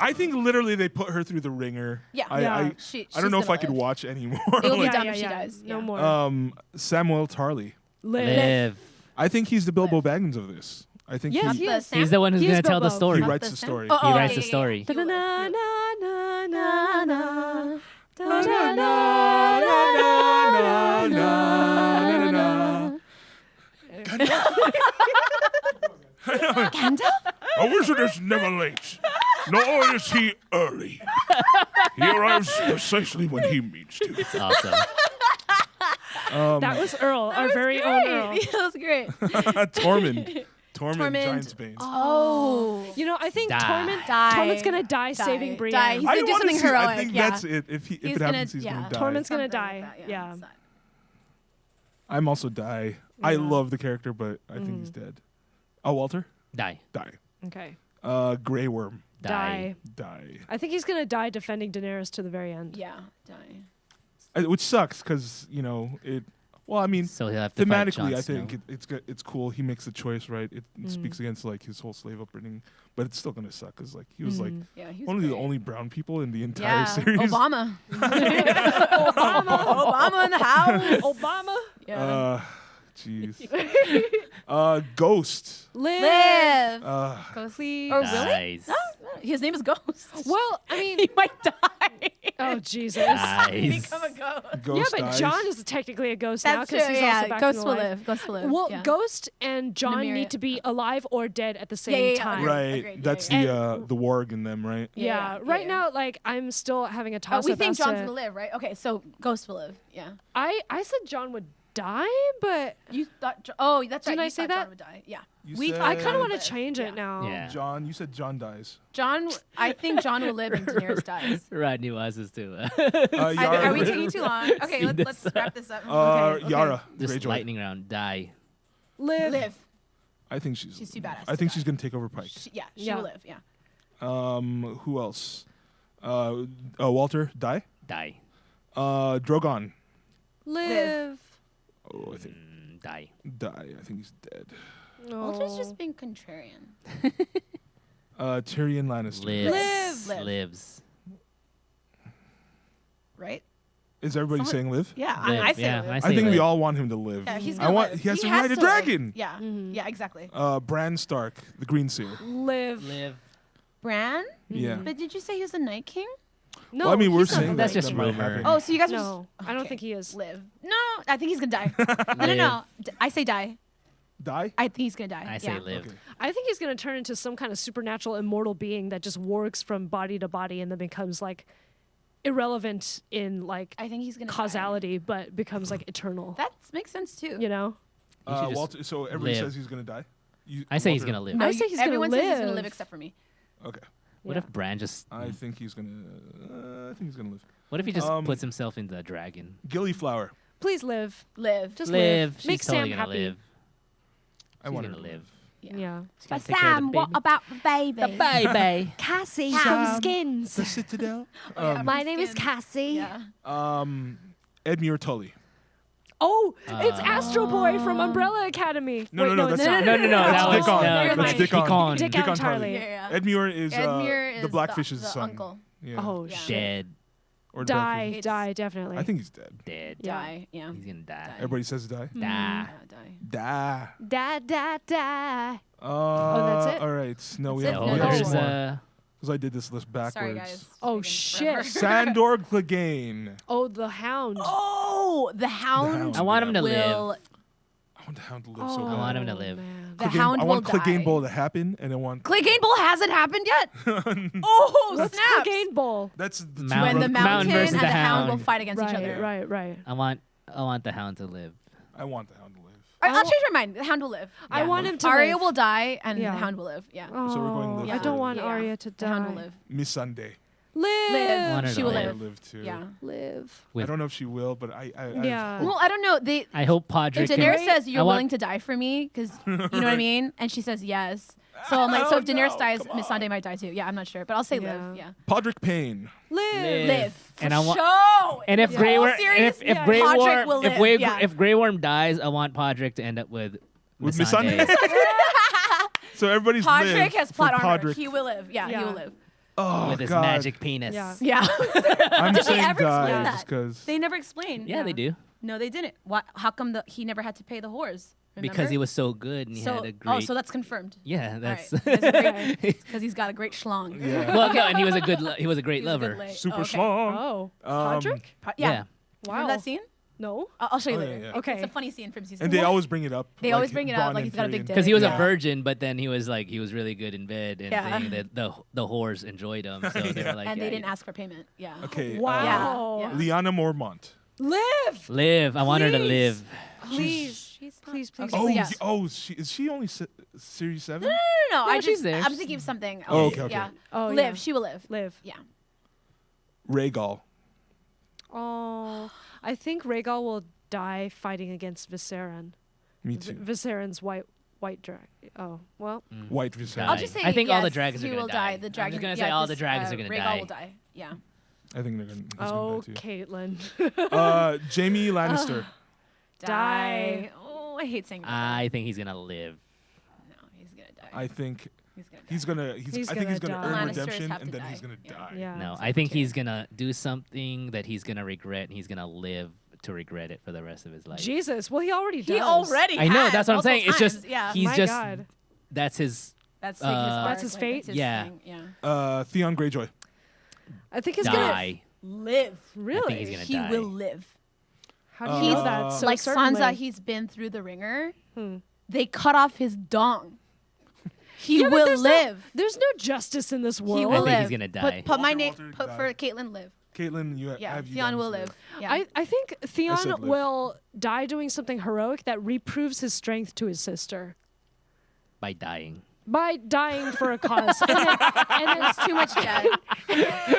I think literally they put her through the ringer. Yeah. I, Yeah. I She, don't know she's if I gonna could live. watch anymore. It'll be Like, dumb if she dies. No Yeah. more. Samuel Tarly. Live. I think he's the Bilbo Baggins of this. I think Yes, he, he is. He's the one who's He gonna is tell the Bilbo. story. he Not writes the the Sam- story. Oh, He oh, writes yeah, the yeah, story. yeah. He will Na, live. na, na, na, na. Na, na, na, na, na, na, na, na. Gandalf? A wizard is never late, nor is he early. He arrives precisely when he means to. It's awesome. That was Earl, our very own Earl. That was great. Tormund. Tormund, Tormund. Giantsbane. Oh. You know, I think Die. Tormund's gonna die saving Brienne. Die. He's I gonna do wanna something see- I heroic. think Yeah. that's it. If He's it gonna- happens, he's yeah. gonna die. Tormund's gonna Something die. like that, Yeah. it's not- I'm also die. I Yeah. love the character, but I think he's dead. Oh, Walter? Die. Die. Okay. Grey Worm. Die. Die. I think he's gonna die defending Daenerys to the very end. Yeah. Die. Which sucks because, you know, it. Well, I mean, So he'll have to fight thematically, Jon I think Snow. it's good. It's cool. He makes the choice, right? It speaks against like his whole slave upbringing, but it's still gonna suck because like he was like Yeah. He was one of the great. only brown people in the entire Yeah. series. Obama. Obama in the house. Obama. Yeah. Jeez. Ghost. Live. Live. Ghost. Please. Oh, really? Dies. His name is Ghost. Well, I mean, He might die. oh Jesus. Dies. Become a ghost. Ghost Yeah, but dies. John is technically a ghost now That's because true. he's also Yeah. back Ghost in will alive. live. Ghost will live. Well, yeah. Ghost and John Nymeria- need to be alive or dead at the same yeah, yeah. time. Right. Agreed. That's Yeah, the warg in them, right? Yeah. Right now, like I'm still having a toss we up think as John's to- gonna live, right? Okay, so Ghost will live. Yeah. I said John would die, but You thought? Oh, that's right. Didn't I you say thought that? John would die. Yeah. You We said- I kind of want live. to change Yeah. it now. Yeah. John, you said John dies. John, I think John will live and Daenerys dies. Rodney wants us to. Yara. Are we taking too long? Okay, Speed let's this wrap this up. Okay. Yara. Just Greyjoy. lightning round. Die. Live. I think she's. She's too badass I to think die. she's gonna take over Pike. She Yeah. will live. Yeah. Who else? Walter die. Die. Drogon. Live. Oh, I think Die. die. I think he's dead. Walter's just being contrarian. Tyrion Lannister. Live. Lives. Right? Is everybody Someone- saying live? Yeah, Live, I say yeah, live. I I say think we live. all want him to live. Yeah, he's I gonna want. live. He has to has ride a to live. dragon. Yeah, yeah, exactly. Bran Stark, the Green Seal. Live. Live. Bran? Yeah. But did you say he was a Night King? No, Well, I mean, we're he's not saying That's that just that might rumor. happen. Oh, so you guys were No, just, I don't okay. think he is. Live. No, I think he's gonna die. I don't know. I say die. Die. I think he's gonna die. I say yeah. live. Okay. I think he's going to turn into some kind of supernatural immortal being that just works from body to body and then becomes like irrelevant in like I think he's gonna causality, but becomes like eternal. Die. That makes sense too. You know? You should just Walter. So everybody live. says he's gonna die. I say he's Walter- gonna live. I say he's gonna everyone says he's gonna live. live except for me. Okay. What Yeah. if Bran just? I think he's gonna. I think he's gonna live. What if he just Um, puts himself in the dragon? Gillyflower. Please live. Live. Just Live. live. She's Make totally Sam gonna happy. live. I She's want her gonna to live. Yeah. She's gonna take care of the baby. about the baby? Baby. Cassie Sam. from Skins. The Citadel. yeah. My name is Skins. Cassie. Yeah. Edmure Tully. Oh, it's Astro Boy from Umbrella Academy. No, Wait, no, no, it's that's not. No. That's That Dick was on. Never That's mind. Dick on. Dick Dick on on Charlie. Charlie. Yeah. Edmure is Edmure the is Blackfish's the son. uncle. Yeah. Oh, Yeah. shit. Dead. Or Die, It's- die, definitely. I think he's dead. Dead. Yeah. Die. Yeah. He's gonna die. Everybody says die. Die. Yeah, die. Die. Die, die, die. That's it? All right. No, we That's have it? No, No, one there's more. no. Because I did this list backwards. Sorry, guys. Oh, Taking shit. forever. Sandor Clegane. Oh, the Hound. Oh, the Hound. I want him to will. live. I want the Hound to live so Oh, bad. I want him to live. man. The Clegane- Hound I will want die. Clegane Bowl to happen, and I want. Clegane Bowl hasn't happened yet. Oh, What's snaps. Clegane Bowl? That's the two Mountain- When the run- mountain, Mountain versus and the the Hound will Hound. fight against each Right, other. right. I want the Hound to live. I want the Hound to live. All right, I'll change my mind. The Hound will live. I Yeah. want him to Arya live. will die, and Yeah. the Hound will live. Yeah. Oh, So we're going live I for don't live. want Yeah. Arya to The Hound will die. live. Miss Sunday. Live. Want her She to will I live. want live. to live too. Yeah. Live. I don't know if she will, but I Yeah. Well, I don't know. They I hope Podrick if can. Daenerys says you're I want- willing to die for me, because you know what I mean, and she says yes. So I'm like, so Oh, if Daenerys no, dies, come Miss Sunday might die too. Yeah, I'm not sure, but I'll say Yeah. live. Yeah. Podrick Payne. Live. Live. And I want. Show. And if Yeah. Grey All Worm, serious? if Yeah. Grey Podrick Worm, will if live, Grey, yeah. if Grey Worm dies, I want Podrick to end up with With Missandei. So everybody's Podrick live has for plot armor. Podrick. He will live. Yeah, Yeah. he will live. Oh, with his God. magic penis. Yeah. Yeah. I'm Did he saying ever die explain just that? because. They never explained. Yeah, they do. No, they didn't. Why? How come he never had to pay the whores? Because he was so good and he had a great. Oh, so that's confirmed. yeah, that's. Because he's got a great schlong. Yeah. well, no, and he was a good. He was a great He's a good lover. lay. Super Oh, okay. schlong. Oh, Um, Podrick? Yeah. Yeah. Wow. Remember that scene? No. I'll show you Oh, later. yeah, yeah. Okay. It's a funny scene from season And they 1. always bring it up. They always bring it up, Bronn like and he's got a big Tyrion. dick. Because he was Yeah. a virgin, but then he was really good in bed, and Yeah. the whores enjoyed him, so they were like, And yeah, they didn't ask for payment. Yeah. Okay. Wow. Yeah. Lyanna Mormont. Live. live. I want her to Please. live. Please. She's not- Please, please, Okay, Oh, yeah. is she only series 7? No, I she's just there. I'm thinking of something else. Oh, okay, okay. Yeah. Oh, live. yeah. She will live. Live. Yeah. Rhaegal. Oh, I think Rhaegal will die fighting against Viserion. Me too. Viserion's white dragon. Oh, well. White Viserys. Die. I'll just say I think all the yes, dragons are he gonna will die. The I'm dragon. just gonna yeah, say all the this, dragons are gonna Rhaegal die. will die. Yeah. I think they're gonna. he's Oh, gonna die Caitlyn. too. Jaime Lannister. Die. Oh, I hate saying that. I think he's gonna live. No, he's gonna die. I think He's gonna die. he's gonna. He's I think he's gonna gonna die. earn Lannisters redemption, have and to then he's die. gonna Yeah. die. Yeah. No, it's I think okay. he's gonna do something that he's gonna regret, and he's gonna live to regret it for the rest of his life. Jesus. Well, he already does. He already. I know, has that's what I'm multiple saying. It's just times, yeah. he's My just God. that's his. That's like his arc, That's his like, fate? that's his Yeah. thing, Yeah. Theon Greyjoy. I think he's gonna Die. Live. really. he's gonna He die. will live. How do you know He's that? So like certainly? Sansa, he's been through the ringer. Hmm. They cut off his dong. He Yeah, but will there's no- live. The's no justice in this world. He I will think live. he's gonna die. Put my Walter, name. Walter, Put die. for Caitlyn live. Caitlyn, you Yeah. have you Theon down will as live. live. Yeah. I think said Theon live. will die doing something heroic that reproves his strength to his sister By dying. by dying for a cause. and then, There's too much dead. He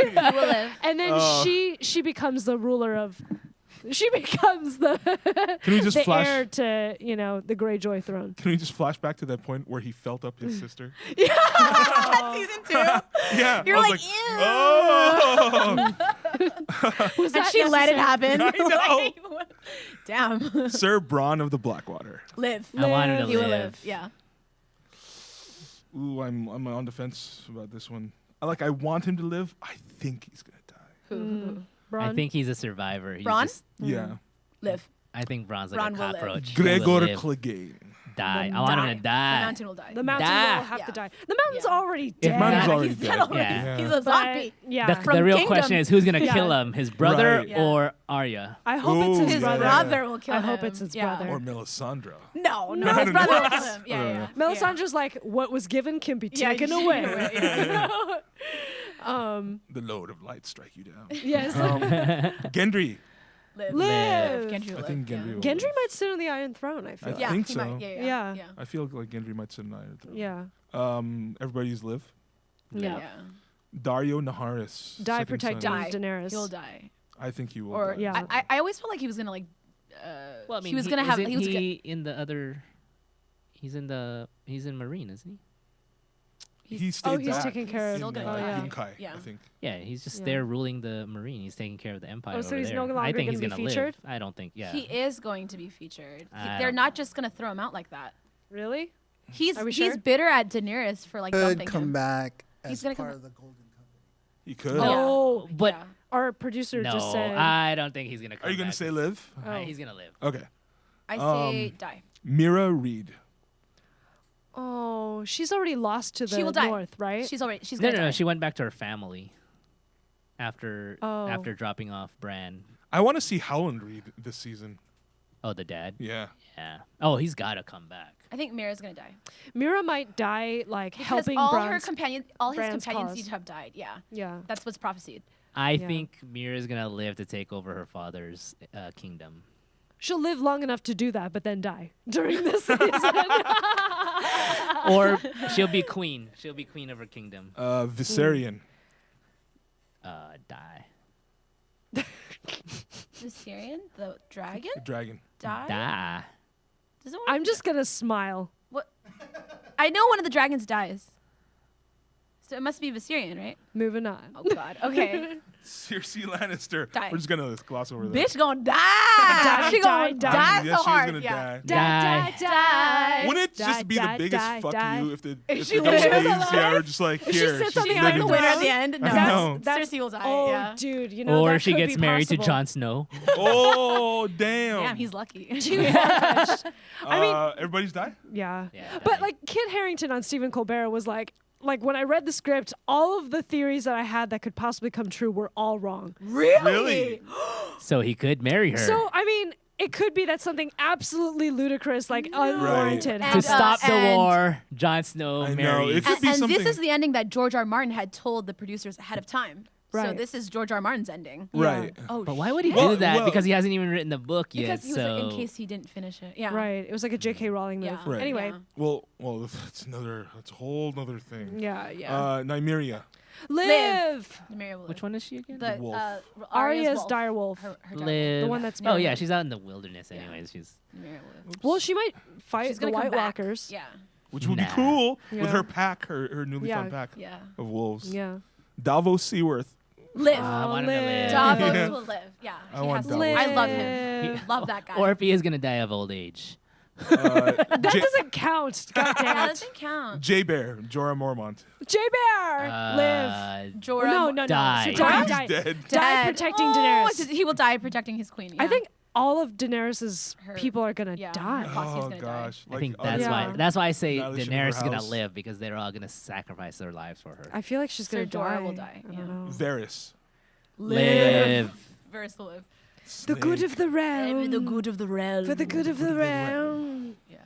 will live. and then she becomes the ruler of. She becomes the Can we just the flash? heir to the Greyjoy throne. Can we just flash back to that point where he felt up his sister? Season 2. Yeah. You're I was like, oh. Was And that she let it necessary? happen. I know. Damn. Sir Bronn of the Blackwater. Live. I want him to He will live. live. Yeah. Ooh, I'm on the fence about this one. I want him to live. I think he's gonna die. Who? Bron? I think he's a survivor. He's Bron? just- Yeah. Live. I think Bron's like Bron a will live. cockroach. He Gregor will live. Clegane. Die. Then I want him to The die. mountain will die. The mountain Die. will have to Yeah. die. The mountain's Yeah. already If dead. Mountain's Yeah, already he's dead. dead already. Yeah. He's a But, zombie. yeah. The From real Kingdom. question is who's gonna Yeah. kill him? His brother Right. Yeah. or Arya? I hope it's Ooh, his His yeah. brother. brother will kill I him. hope it's his brother. Or Melisandre. No, No, his no, brother no. will kill him. Yeah. Melisandre's like, what was given can be Yeah, taken you away. take it away, The load of light strike you down. Yes. Gendry. Live. Live. Gendry will I think live, Gendry will Gendry live. might sit on the Iron Throne, I feel. I think he so. might. Yeah. Yeah. I feel like Gendry might sit in Iron Throne. Yeah. Everybody's live. Yeah. Dario Naharis. Die second protecting son. Die. Daenerys. He'll die. I think he will. Or die. Yeah. I always felt like he was gonna Well, I mean, he was gonna have. isn't He was he in the other. He's in Marine, isn't he? He stayed Oh, he's back taking care of. still in, gonna yeah. Yunkai, Yeah. I think. Yeah, he's just Yeah. there ruling the Marine. He's taking care of the Empire. Oh, so over he's there. no longer I think gonna he's be gonna featured? live. I don't think. Yeah. He is going to be featured. I They're don't not know. just gonna throw him out like that. Really? He's Are we he's sure? bitter at Daenerys for like Could dumping come him. back He's as gonna part come of the Golden Company. He could. Oh, but Yeah. our producer no, just said. I don't think he's gonna. Come Are you going back. to say live? Oh. He's gonna live. Okay. I say die. Mira Reed. Oh, she's already lost to the She will die. north, right? She's No, gonna no, die. no. She went back to her family after Oh. after dropping off Bran. I want to see Howland Reed this season. Oh, the dad. Yeah. Yeah. Oh, he's got to come back. I think Mira's gonna die. Mira might die like Because helping all Bron's. his Bran's companions cause. need to have died. Yeah, Yeah. that's what's prophesied. I Yeah. think Mira's gonna live to take over her father's kingdom. She'll live long enough to do that, but then die during this season. Or she'll be queen. She'll be queen of her kingdom. Viserion. Die. The Syrian, the dragon, The dragon. die. Die. Doesn't one I'm just gonna smile. What? I know one of the dragons dies. So it must be Viserion, right? Moving on. Oh God. Okay. Cersei Lannister. Die. We're just going to gloss over that. Bitch gonna die. Die, She gonna die, die, Yeah, so she is hard. gonna Yeah. die. Die. Wouldn't it Die, just be the die, biggest die, fuck die. you if the If she double lives D's, alive? yeah, are just like If she here. sits she's on the She's Iron the living winner this. at the end. No. know. Cersei will die. Oh, yeah. dude, you know Or that she could gets be married possible. to Jon Snow. Oh, damn. Damn, he's lucky. I mean, Everybody's died? yeah. Yeah, But die. like Kit Harington on Stephen Colbert was like when I read the script, all of the theories that I had that could possibly come true were all wrong. Really? So he could marry her. So I mean, it could be that something absolutely ludicrous, like unwarranted, And, to happened. stop the and- war, Jon Snow I know, marries. it could be and something. this is the ending that George R. R. Martin had told the producers ahead of time. So Right. this is George R. R. Martin's ending. Right. Oh, But why would he Well, do that? well- Because he hasn't even written the book yet. Because he was so like, in case he didn't finish it. Yeah. Right. It was like a J.K. Rowling move. Yeah. Right. Anyway. Well, that's a whole other thing. Yeah. Yeah. Nymeria. Live. Nymeria will which live. one is she again? The wolf. Arya's wolf. direwolf. Her Live. The one that's Oh yeah, married. she's out in the wilderness Yeah. anyways. She's Nymeria will live. Well, she might fight She's the gonna come White back. Walkers. Yeah. Which would be Nah. cool with Yeah. her pack, her newly Yeah. found pack Yeah. of wolves. Yeah. Davos Seaworth. Live. I want him to live. live. Davos Yeah. will live. Yeah. I He want has to Davos. live. I love Live. him. Love that guy. Or if he is gonna die of old age. That J- doesn't count. God that damn it. doesn't count. J Bear, Jorah Mormont. J Bear. Live. Jorah. No. Die. So die. He's Die. dead. Die protecting Daenerys. He will die protecting his queen. I yeah. think all of Daenerys's Her- people are gonna yeah. die. Her posse's Oh gonna gosh. I think that's Yeah. why. That's why I say Annihilation of Daenerys her is gonna house. live because they're all gonna sacrifice their lives for her. I feel like she's Sir gonna die. Jorah will die, I yeah. don't know. Varys. Live. Varys will live. The good of the realm. The good of the realm. For the good of the realm. Yeah.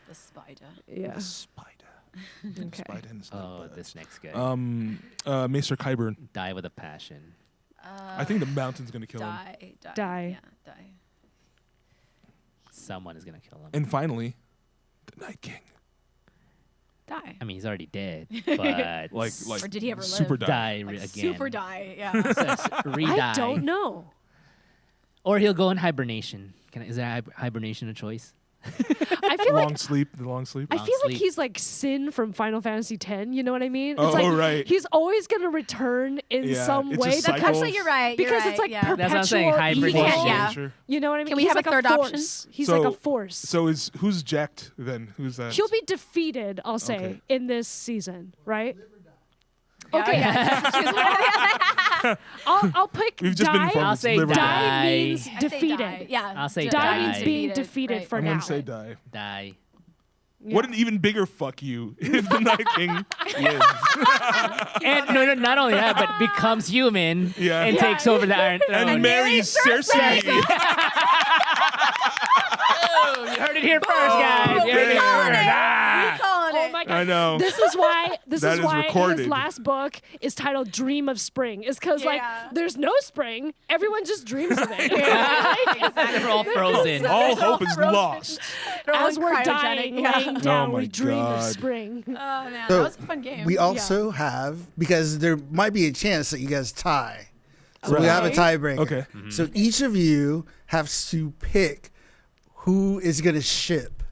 The spider. Yeah. Spider. Okay. Spider and snake Oh, butt. this next guy. Maester Qyburn. Die with a passion. I think the mountain's gonna kill him. Die. Die. Yeah, die. Someone is gonna kill him. And finally, the Night King. Die. I mean, he's already dead, but Like Or did he ever live? super die. die Like again. super die. Yeah. Re-die. I don't know. Or he'll go in hibernation. Is that hibernation a choice? I feel like Long sleep. The long sleep. I Long feel like sleep. he's like Sin from Final Fantasy X. You know what I mean? Oh, it's like right. he's always gonna return in Yeah, some it way. just That cycles. Actually, you're right. You're because right, it's like yeah. That's what I'm saying, perpetual hibernation. evil. Yeah. Sure. You know what I mean? Can we He's have like a third force. option? He's So- like a force. So who's jacked then? Who's that? He'll be defeated, I'll say, Okay. in this season, right? Yeah, Okay. yeah. I'll pick We've just been die. informed I'll it's say liver Die die. means I say defeated. die. Yeah. I'll say Die die. means being defeated right. for I'm now. gonna say die. Die. Yeah. What an even bigger fuck you if the Night King wins. And no, not only that, but becomes human Yeah. and Yeah. takes over the Iron Throne. And marries Cersei. Oh, you heard it here first, guys. You heard it here calling first. it. Ah. Calling Oh it. my god. I know. This is why That is recorded. his last book is titled Dream of Spring. Is because like Yeah. there's no spring. Everyone just dreams of it. They're all frozen. All hope is lost. They're all As we're cryogenic, dying, yeah. laying down, my we dream of God. spring. Oh man, So, that was a fun game. We also have, because there might be a chance that you guys tie. So we Right. have a tiebreaker. Okay. So each of you has to pick who is going to ship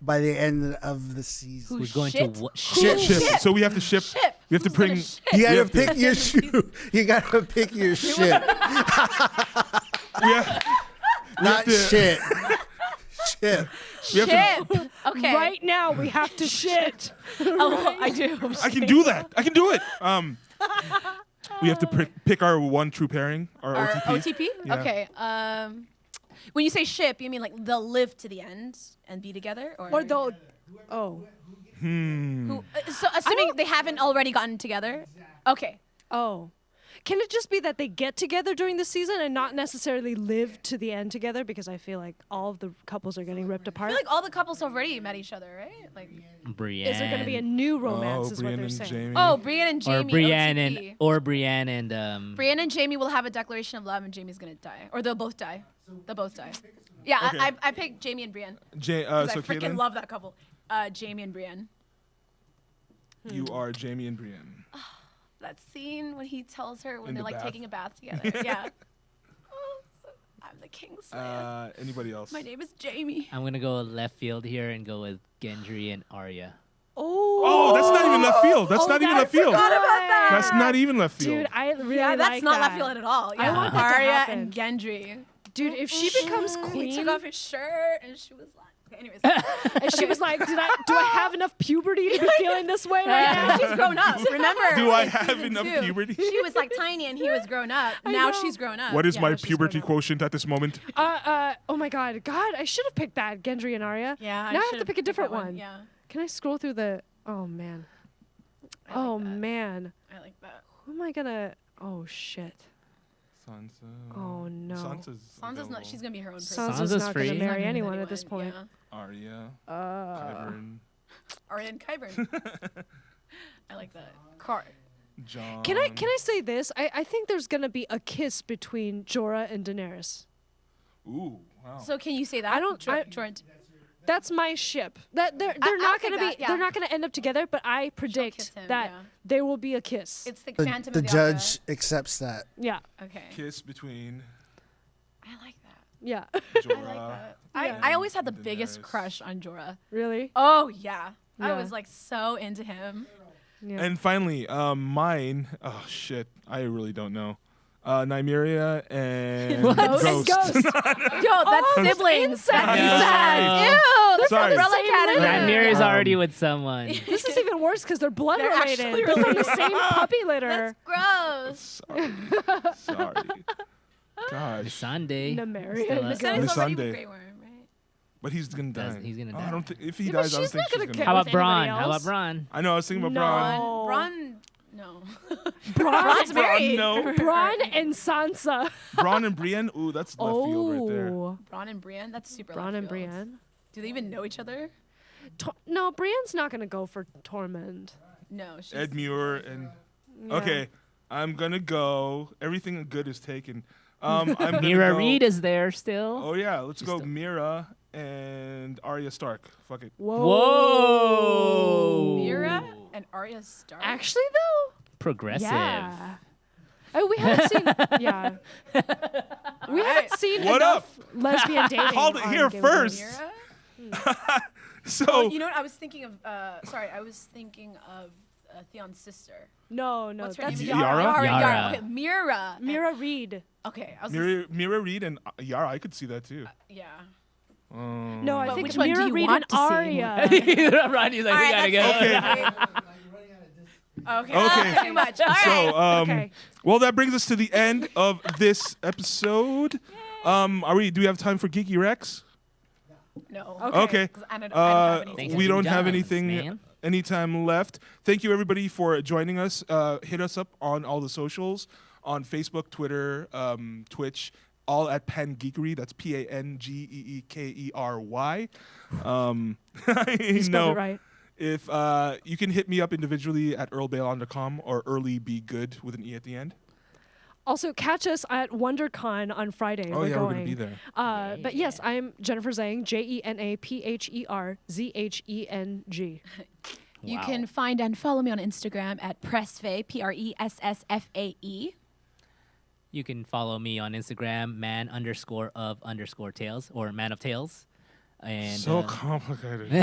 by the end of the season. Who's going Shit. to what? Ship. Ship. So we have to ship. Ship. We have to Who's gonna bring. ship? You got We to have to- pick your shoe. You got to pick your ship, Yeah. not to- shit. Ship. We have to. Ship. Okay. Right now, we have to shit. Oh, I do. I can do that. I can do it. We have to pick our one true pairing, our Our OTP. OTP? Yeah. Okay. When you say ship, you mean like they'll live to the end and be together, Or they'll. Oh. Who, so assuming they haven't already gotten together. Okay. Oh. Can it just be that they get together during the season and not necessarily live to the end together? Because I feel like all of the couples are getting ripped I apart. feel like all the couples already met each other, right? Like, Brienne. Is there going to be a new romance? Oh, Is what Brienne they're and saying. Jamie. oh, Brienne and or Jamie. Brienne OTP. Brienne and Brienne and Jamie will have a declaration of love, and Jamie's gonna die, or they'll both die. They'll both die. Yeah, Okay. I picked Jamie and Brienne So because I freaking Kaitlyn, love that couple. Jamie and Brienne. you are Jamie and Brienne. That scene when he tells her when In they're the like bath. taking a bath together. Yeah. Oh, I'm the Kingslayer. Anybody else? My name is Jamie. I'm gonna go left field here and go with Gendry and Arya. Oh, that's not even left field. That's not even left field. Forgot about that. That's not even left field. Dude, I really Yeah, that's like not that. left field at all. Yeah. want that to Arya happen. and Gendry. Dude, if she becomes He queen, took off his shirt and she was like, okay, anyways. and she was like, do I have enough puberty to be feeling this way right now? She's grown up. Remember? Do I have enough Dude, puberty? She was like tiny and he was grown up. Now know. she's grown up. What is Yeah, my now she's puberty grown up. quotient at this moment? Oh my God, I should have picked that, Gendry and Arya. Yeah. Now I have to should've pick a picked different that one. Yeah. Can I scroll through the? Oh man. I like Oh that. man. I like that. Who am I gonna? Oh shit. Sansa. Oh no. Sansa's. Sansa's not. She's gonna be her own person. Sansa's Sansa's not free. gonna She's not marry With anyone at this point. Yeah. Arya. Qyburn. Arya and Qyburn. I like that. John. Can I say this? I think there's gonna be a kiss between Jorah and Daenerys. Ooh, wow. So can you say that? I don't- That's my ship. That they're I'll not take gonna be that, yeah. they're not gonna end up together, but I kiss predict him, that yeah. there will be a kiss. It's the The, Phantom the of the judge accepts that. Yeah. Opera. Okay. Kiss between I like that. Yeah. Jorah. I like that. Yeah. I always had the Daenerys. biggest crush on Jorah. Really? Oh yeah. I Yeah. was like so into him. Yeah. And finally, mine. Oh shit, I really don't know. Nymeria and Ghost. Ghost. Ghost. Yo, that's Oh, siblings. incest. That's Yeah. incest. Ew. They're Sorry. from the Umbrella Academy. Nymeria is Um, already with someone. This is even worse because they're blood They're related. actually They're from the same puppy litter. That's gross. Sorry. Gosh. Sunday. Nymeria. Still and up. Ghost. Missandei's already Sunday. with Grey Worm, right? But he's gonna die. He's gonna Oh, die. I don't think if he Yeah, but dies, I don't she's think not she's gonna gonna. get How about with Braun? anybody How about else. Braun? I know. I was thinking about No. Braun. Braun, no. Braun, Braun's married. no. Braun and Sansa. Braun and Brienne. Ooh, that's left field right there. Oh. Braun and Brienne. That's super. Braun left and field. Brienne. Do they even know each other? No, Brienne's not gonna go for Tormund. No. She's, Ed Muir and. Yeah. Okay, I'm gonna go. Everything good is taken. I'm gonna Mira go, Reed is there still. Oh yeah, let's She's go still- Mira and Arya Stark. Fuck it. Whoa. Whoa. Mira and Arya Stark. Actually, though. Progressive. Yeah. Oh, we haven't seen. Yeah. We haven't seen What enough lesbian dating. Called it on here Game of Thrones. first. Mira. So Oh, you know what? I was thinking of. Sorry, I was thinking of Theon's sister. No, What's her that's name? Yara? Yara. Okay, Mira. Mira Reed. Okay, I was. Mira Reed and Yara, I could see that too. Yeah. No, I But think which one do Mira you Reed want and to see? Arya. Rodney's like, All we right, gotta go. that's Okay. Okay. Okay. Too much. All right. So, Okay. well, that brings us to the end of this episode. Do we have time for Geeky Rex? No. Okay. 'Cause I don't have anything. Thanks We for don't Jimmy have John's, anything, man. any time left. Thank you, everybody, for joining us. Hit us up on all the socials, on Facebook, Twitter, Twitch, all at PanGeekery. That's PanGeekery. You spelled it right. If you can hit me up individually at earlbaylon.com or earlybegood with an E at the end. Also, catch us at WonderCon on Friday. Oh, we're yeah, going. we're going to be there. But yes, I'm Jenapher Zheng, JenapherZheng. You Wow. can find and follow me on Instagram at PressFae, PressFae. You can follow me on Instagram, man_of_tales or man of tales. And So complicated.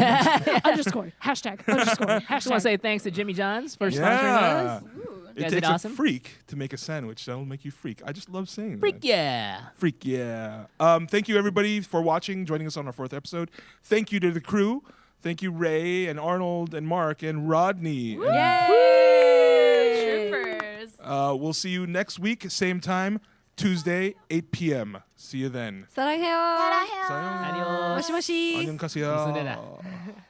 Underscore. Hashtag. Underscore. just want to Hashtag. say thanks to Jimmy John's for sponsoring Yeah. us. Ooh. It guys takes did awesome. a freak to make a sandwich. That'll make you freak. I just love saying Freak that. yeah. Freak, yeah. Thank you, everybody, for watching, joining us on our 4th episode. Thank you to the crew. Thank you, Ray and Arnold and Mark and Rodney. And, Yay! Troopers. we'll see you next week, same time, Tuesday, 8 p.m. See you then. 사랑해요. 사랑. Adios. 모시모시. 안녕하세요. 무슨 일이야.